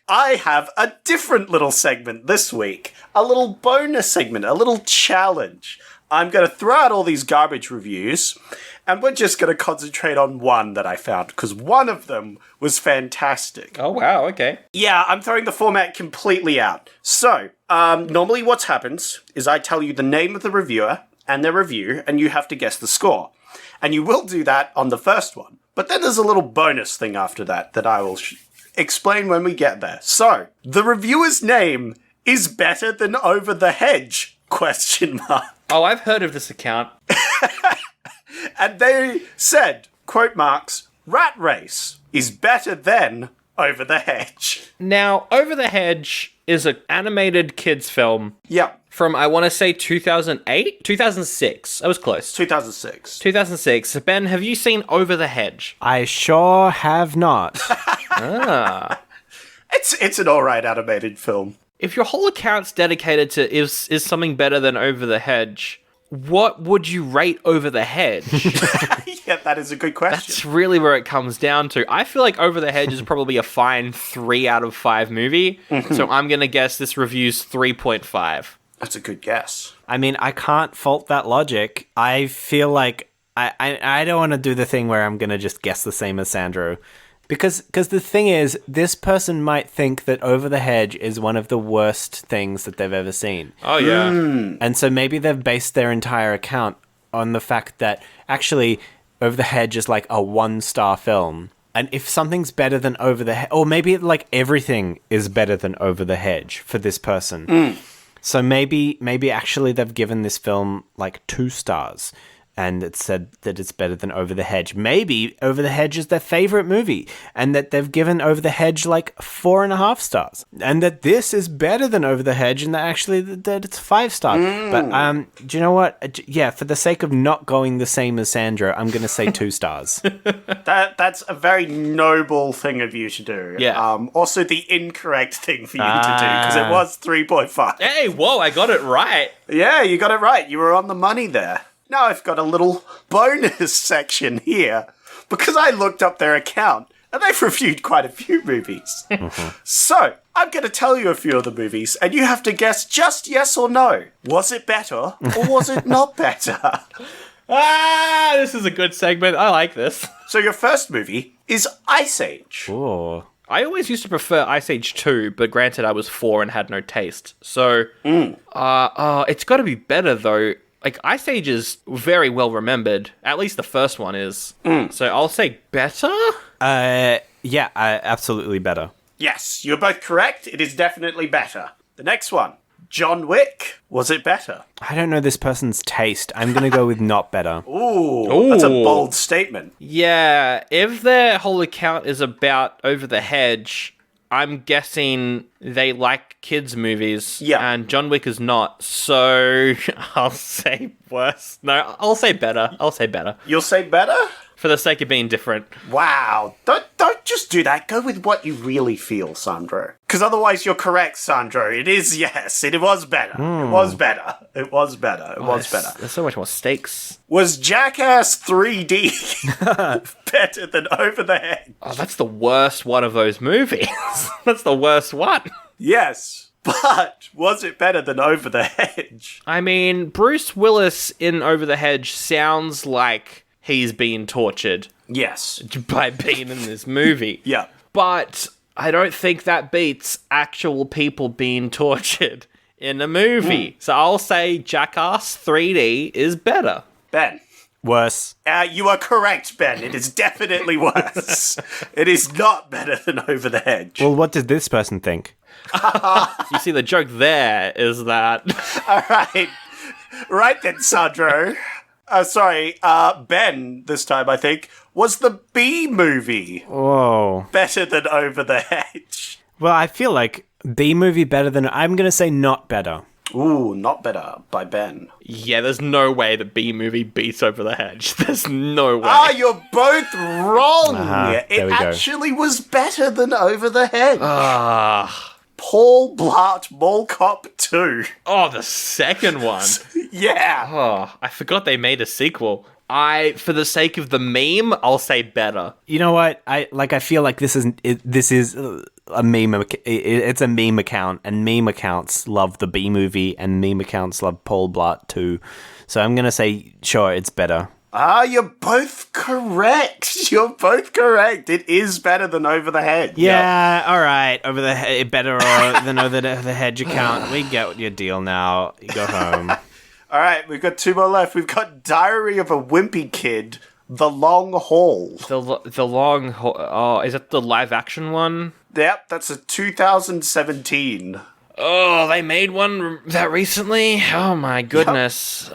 I have a different little segment this week. A little bonus segment, a little challenge. I'm going to throw out all these garbage reviews, and we're just going to concentrate on one that I found, because one of them was fantastic. Oh, wow, okay. Yeah, I'm throwing the format completely out. So, normally what happens is I tell you the name of the reviewer and their review, and you have to guess the score. And you will do that on the first one. But then there's a little bonus thing after that I will explain when we get there. So, the reviewer's name is Better Than Over the Hedge? ? Oh, I've heard of this account. And they said, quote marks, Rat Race is better than Over the Hedge. Now, Over the Hedge is an animated kids film. Yep. From, I want to say, 2008? 2006. I was close. 2006. 2006. Ben, have you seen Over the Hedge? I sure have not. It's an alright animated film. If your whole account's dedicated to is something better than Over the Hedge, what would you rate Over the Hedge? Yeah, that is a good question. That's really where it comes down to. I feel like Over the Hedge is probably a fine 3 out of 5 movie, so I'm going to guess this review's 3.5. That's a good guess. I mean, I can't fault that logic. I feel like I don't want to do the thing where I'm going to just guess the same as Sandro. Because the thing is, this person might think that Over the Hedge is one of the worst things that they've ever seen. Oh, yeah. And so maybe they've based their entire account on the fact that actually Over the Hedge is like a 1-star film. And if something's better than Over the Hedge, or maybe like everything is better than Over the Hedge for this person. So maybe actually they've given this film like 2 stars. And it said that it's better than Over the Hedge. Maybe Over the Hedge is their favorite movie, and that they've given Over the Hedge like 4.5 stars, and that this is better than Over the Hedge, and that actually that it's 5 stars. But do you know what? Yeah, for the sake of not going the same as Sandra, I'm going to say 2 stars. That's a very noble thing of you to do. Yeah. Also the incorrect thing for you to do, because it was 3.5. Hey, whoa, I got it right. Yeah, you got it right. You were on the money there. Now I've got a little bonus section here, because I looked up their account, and they've reviewed quite a few movies. So, I'm going to tell you a few of the movies, and you have to guess just yes or no. Was it better, or was it not better? This is a good segment. I like this. So your first movie is Ice Age. Oh. I always used to prefer Ice Age 2, but granted I was 4 and had no taste. So, it's got to be better, though. Like, Ice Age is very well remembered. At least the first one is. So I'll say better? Yeah, absolutely better. Yes, you're both correct. It is definitely better. The next one, John Wick. Was it better? I don't know this person's taste. I'm going to go with not better. Ooh, that's a bold statement. Yeah, if their whole account is about Over the Hedge, I'm guessing they like kids' movies. Yeah. And John Wick is not, so I'll say worse. No, I'll say better. You'll say better? for the sake of being different. Wow. Don't just do that. Go with what you really feel, Sandro. Because otherwise you're correct, Sandro. It is, yes. It was better. It was better. It was better. It was better. There's so much more stakes. Was Jackass 3D better than Over the Hedge? Oh, that's the worst one of those movies. That's the worst one. Yes. But was it better than Over the Hedge? I mean, Bruce Willis in Over the Hedge sounds like he's being tortured Yes. by being in this movie. Yeah. But I don't think that beats actual people being tortured in a movie. So I'll say Jackass 3D is better. Ben. Worse. You are correct, Ben. It is definitely worse. It is not better than Over the Hedge. Well, what did this person think? You see, the joke there is that... All right. Right then, Sandro. Ben, this time, I think, was the B movie Whoa. better than Over the Hedge? Well, I feel like B movie better than... I'm going to say not better. Ooh, not better by Ben. Yeah, there's no way the B movie beats Over the Hedge. There's no way. Ah, you're both wrong. there It we go. actually was better than Over the Hedge. Ah. Paul Blart Mall Cop 2. Oh, the second one. Yeah. Oh, I forgot they made a sequel. For the sake of the meme, I'll say better. You know what? I feel like this is a meme. It's a meme account, and meme accounts love the B movie, and meme accounts love Paul Blart too. So I'm gonna say, sure, it's better. Ah, you're both correct. You're both correct. It is better than Over the Hedge. Yeah, all right. Better than Over the Hedge account. We get your deal now. You go home. All right, we've got two more left. We've got Diary of a Wimpy Kid, The Long Haul. The long... Oh, is it the live action one? Yep, that's a 2017. Oh, they made one that recently? Oh my goodness.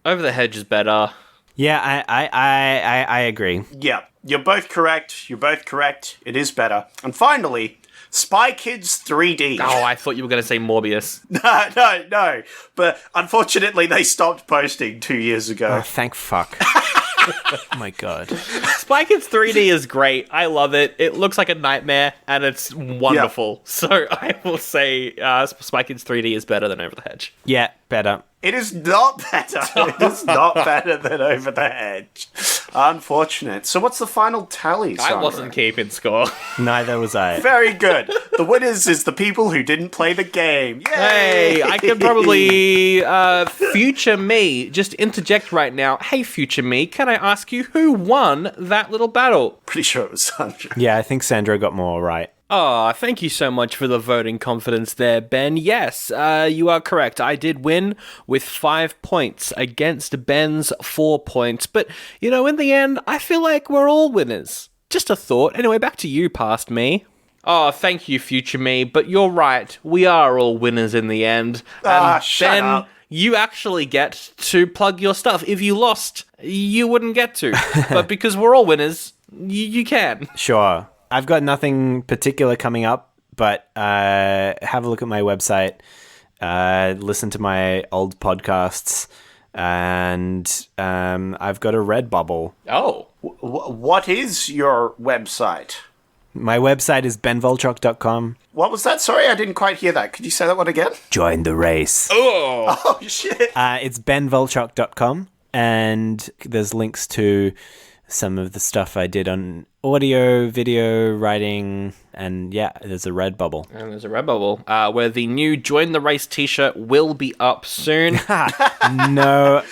Over the Hedge is better. Yeah, I agree. Yeah, you're both correct. You're both correct. It is better. And finally, Spy Kids 3D. Oh, I thought you were going to say Morbius. No. But unfortunately, they stopped posting 2 years ago. Oh, thank fuck. Oh my god. Spy Kids 3D is great. I love it. It looks like a nightmare, and it's wonderful. Yeah. So I will say Spy Kids 3D is better than Over the Hedge. Yeah, better. It is not better. It is not better than Over the Hedge. Unfortunate. So what's the final tally, Sandra? I wasn't keeping score. Neither was I. Very good. The winners is the people who didn't play the game. Yay! Hey, I could probably, future me, just interject right now. Hey, future me, can I ask you who won that little battle? Pretty sure it was Sandra. Yeah, I think Sandra got more right. Oh, thank you so much for the voting confidence there, Ben. Yes, you are correct. I did win with 5 points against Ben's 4 points. But, you know, in the end, I feel like we're all winners. Just a thought. Anyway, back to you, past me. Oh, thank you, future me. But you're right. We are all winners in the end. And shut Ben, up. you actually get to plug your stuff. If you lost, you wouldn't get to. But because we're all winners, you can. Sure. I've got nothing particular coming up, but have a look at my website, listen to my old podcasts, and I've got a Redbubble. Oh. What is your website? My website is benvolchok.com. What was that? Sorry, I didn't quite hear that. Could you say that one again? Join the race. Oh, shit. It's benvolchok.com, and there's links to some of the stuff I did on audio, video, writing, and yeah, there's a Redbubble. And there's a Redbubble, where the new Join the Race t-shirt will be up soon. No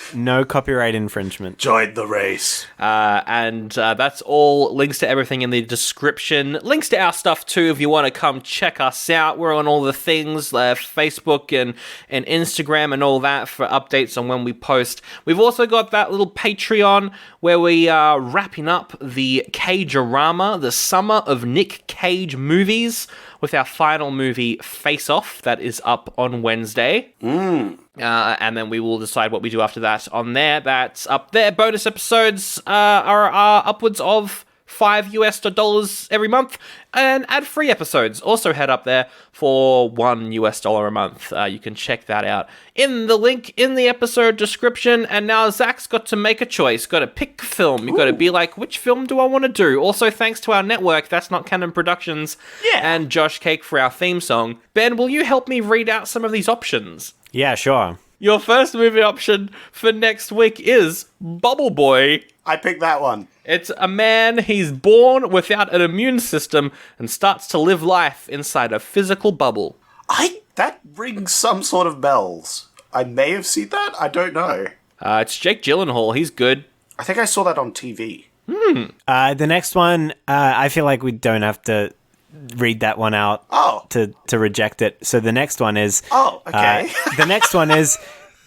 copyright infringement. Join the race. And that's all. Links to everything in the description. Links to our stuff too, if you want to come check us out. We're on all the things, Facebook and Instagram and all that for updates on when we post. We've also got that little Patreon where we are wrapping up the Cagerama, the Summer of Nick Cage movies, with our final movie, Face Off, that is up on Wednesday. And then we will decide what we do after that on there. That's up there. Bonus episodes are upwards of $5 every month, and ad-free episodes also head up there for $1 a month. You can check that out in the link in the episode description. And now Zach's got to make a choice, got to pick a film. You've got to be like, which film do I want to do? Also, thanks to our network, That's Not Canon Productions, and Josh Cake for our theme song. Ben, will you help me read out some of these options? Yeah, sure. Your first movie option for next week is Bubble Boy. I picked that one. It's a man, he's born without an immune system and starts to live life inside a physical bubble. That rings some sort of bells. I may have seen that. I don't know. It's Jake Gyllenhaal. He's good. I think I saw that on TV. The next one, I feel like we don't have to read that one out to reject it. So the next one is... Oh, okay. The next one is...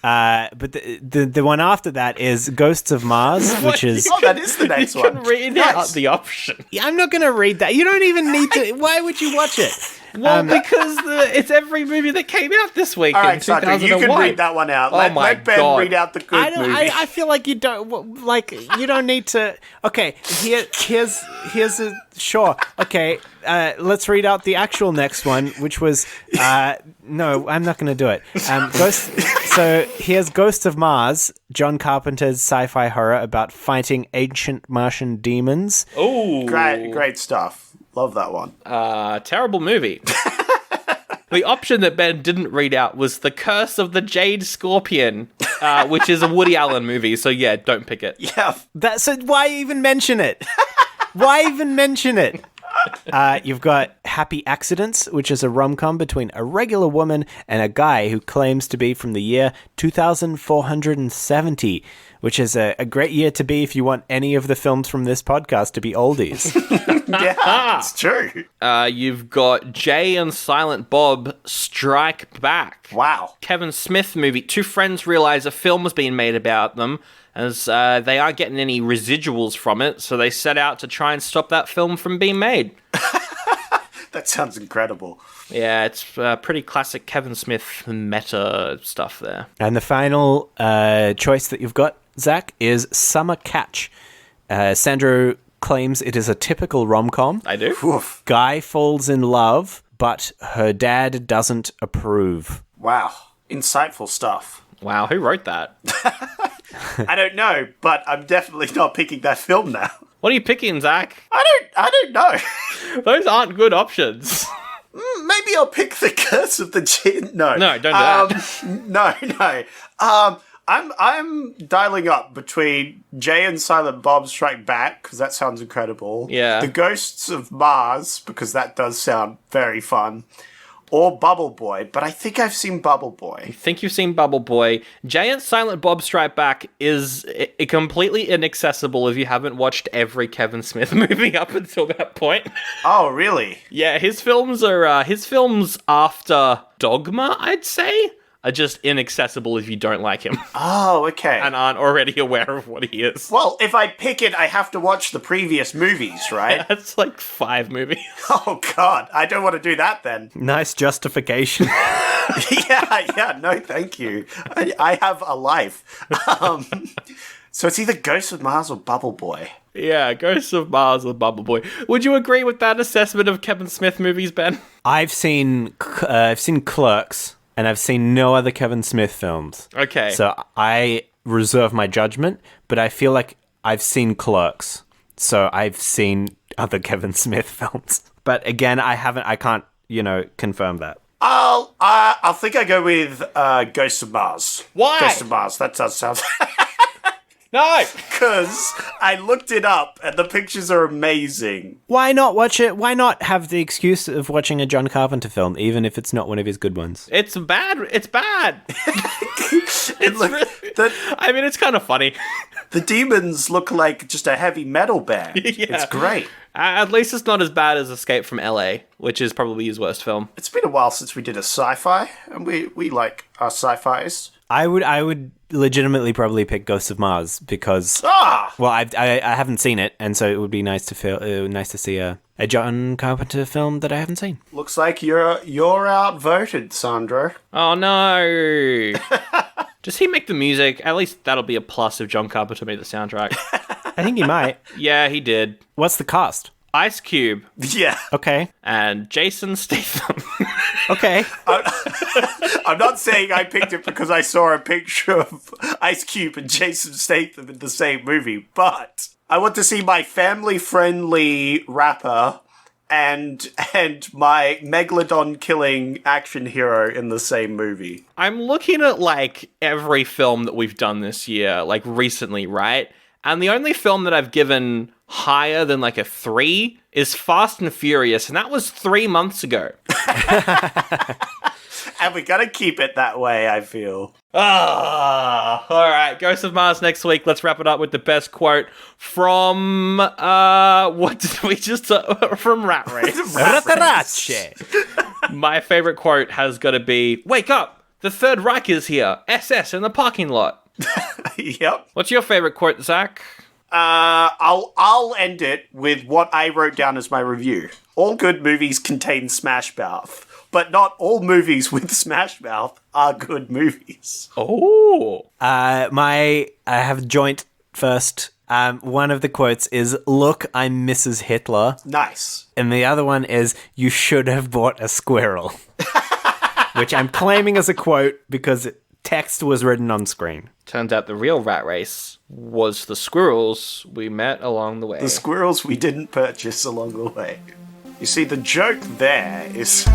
but the one after that is Ghosts of Mars, which is... Oh, that is the next one. You can read out the option. Yeah, I'm not going to read that. You don't even need to... Why would you watch it? Well, because it's every movie that came out this week All in right, Sandra, 2001. you can read that one out. Let Ben read out the good movie. I feel like you don't... Like, you don't need to... Okay, here's a... Sure. Okay, let's read out the actual next one, which was... no, I'm not going to do it. So here's Ghost of Mars, John Carpenter's sci-fi horror about fighting ancient Martian demons. Oh, great stuff. Love that one. Terrible movie. The option that Ben didn't read out was The Curse of the Jade Scorpion, which is a Woody Allen movie. So yeah, don't pick it. Yeah. So why even mention it? Why even mention it? You've got Happy Accidents, which is a rom-com between a regular woman and a guy who claims to be from the year 2470, which is a great year to be if you want any of the films from this podcast to be oldies. Yeah, it's true. You've got Jay and Silent Bob Strike Back. Wow. Kevin Smith movie. Two friends realize a film was being made about them, as they aren't getting any residuals from it, so they set out to try and stop that film from being made. That sounds incredible. Yeah, it's pretty classic Kevin Smith meta stuff there. And the final choice that you've got, Zach, is Summer Catch. Sandro claims it is a typical rom-com. I do. Oof. Guy falls in love, but her dad doesn't approve. Wow. Insightful stuff. Wow, who wrote that? I don't know, but I'm definitely not picking that film now. What are you picking, Zach? I don't know. Those aren't good options. Maybe I'll pick The Curse of the Jinn. No, don't do that. No. I'm dialing up between Jay and Silent Bob Strike Back, because that sounds incredible. Yeah. The Ghosts of Mars, because that does sound very fun. Or Bubble Boy, but I think I've seen Bubble Boy. I think you've seen Bubble Boy. Jay and Silent Bob Strike Back is completely inaccessible if you haven't watched every Kevin Smith movie up until that point. Oh, really? Yeah, his films after Dogma, I'd say, are just inaccessible if you don't like him. Oh, okay. And aren't already aware of what he is. Well, if I pick it, I have to watch the previous movies, right? That's like 5 movies. Oh, God. I don't want to do that then. Nice justification. Yeah, no, thank you. I have a life. So it's either Ghosts of Mars or Bubble Boy. Yeah, Ghosts of Mars or Bubble Boy. Would you agree with that assessment of Kevin Smith movies, Ben? I've seen Clerks. And I've seen no other Kevin Smith films. Okay. So I reserve my judgment, but I feel like I've seen Clerks. So I've seen other Kevin Smith films. But again, I can't, confirm that. I think I go with Ghosts of Mars. Why? Ghosts of Mars. That does sound... No! Because I looked it up and the pictures are amazing. Why not watch it? Why not have the excuse of watching a John Carpenter film, even if it's not one of his good ones? It's bad. It's bad. I mean, it's kind of funny. The demons look like just a heavy metal band. Yeah. It's great. At least it's not as bad as Escape from LA, which is probably his worst film. It's been a while since we did a sci-fi, and we like our sci-fis. I would legitimately probably pick Ghosts of Mars because well, I haven't seen it, and so it would be nice to see a John Carpenter film that I haven't seen. Looks like you're outvoted, Sandro. Oh no! Does he make the music? At least that'll be a plus if John Carpenter made the soundtrack. I think he might. Yeah, he did. What's the cast? Ice Cube Yeah. Okay. and Jason Statham. Okay. I'm not saying I picked it because I saw a picture of Ice Cube and Jason Statham in the same movie, but I want to see my family-friendly rapper and my megalodon-killing action hero in the same movie. I'm looking at, like, every film that we've done this year, like, recently, right? And the only film that I've given higher than, like, a 3 is Fast and Furious, and that was 3 months ago. And we gotta keep it that way, I feel. All right, Ghost of Mars next week. Let's wrap it up with the best quote from, what did we just, from Rat Race. Ratarache. My favorite quote has got to be, "Wake up! The Third Reich is here. SS in the parking lot." Yep. What's your favorite quote, Zach? I'll end it with what I wrote down as my review. All good movies contain Smash Mouth, but not all movies with Smash Mouth are good movies. Oh. I have joint first. One of the quotes is, "Look, I'm Mrs. Hitler." Nice. And the other one is, "You should have bought a squirrel." Which I'm claiming as a quote because text was written on screen. Turns out the real Rat Race was the squirrels we met along the way. The squirrels we didn't purchase along the way. You see, the joke there is...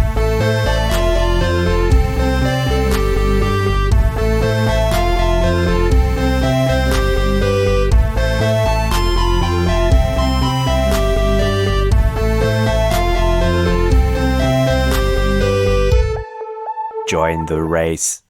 Join the race.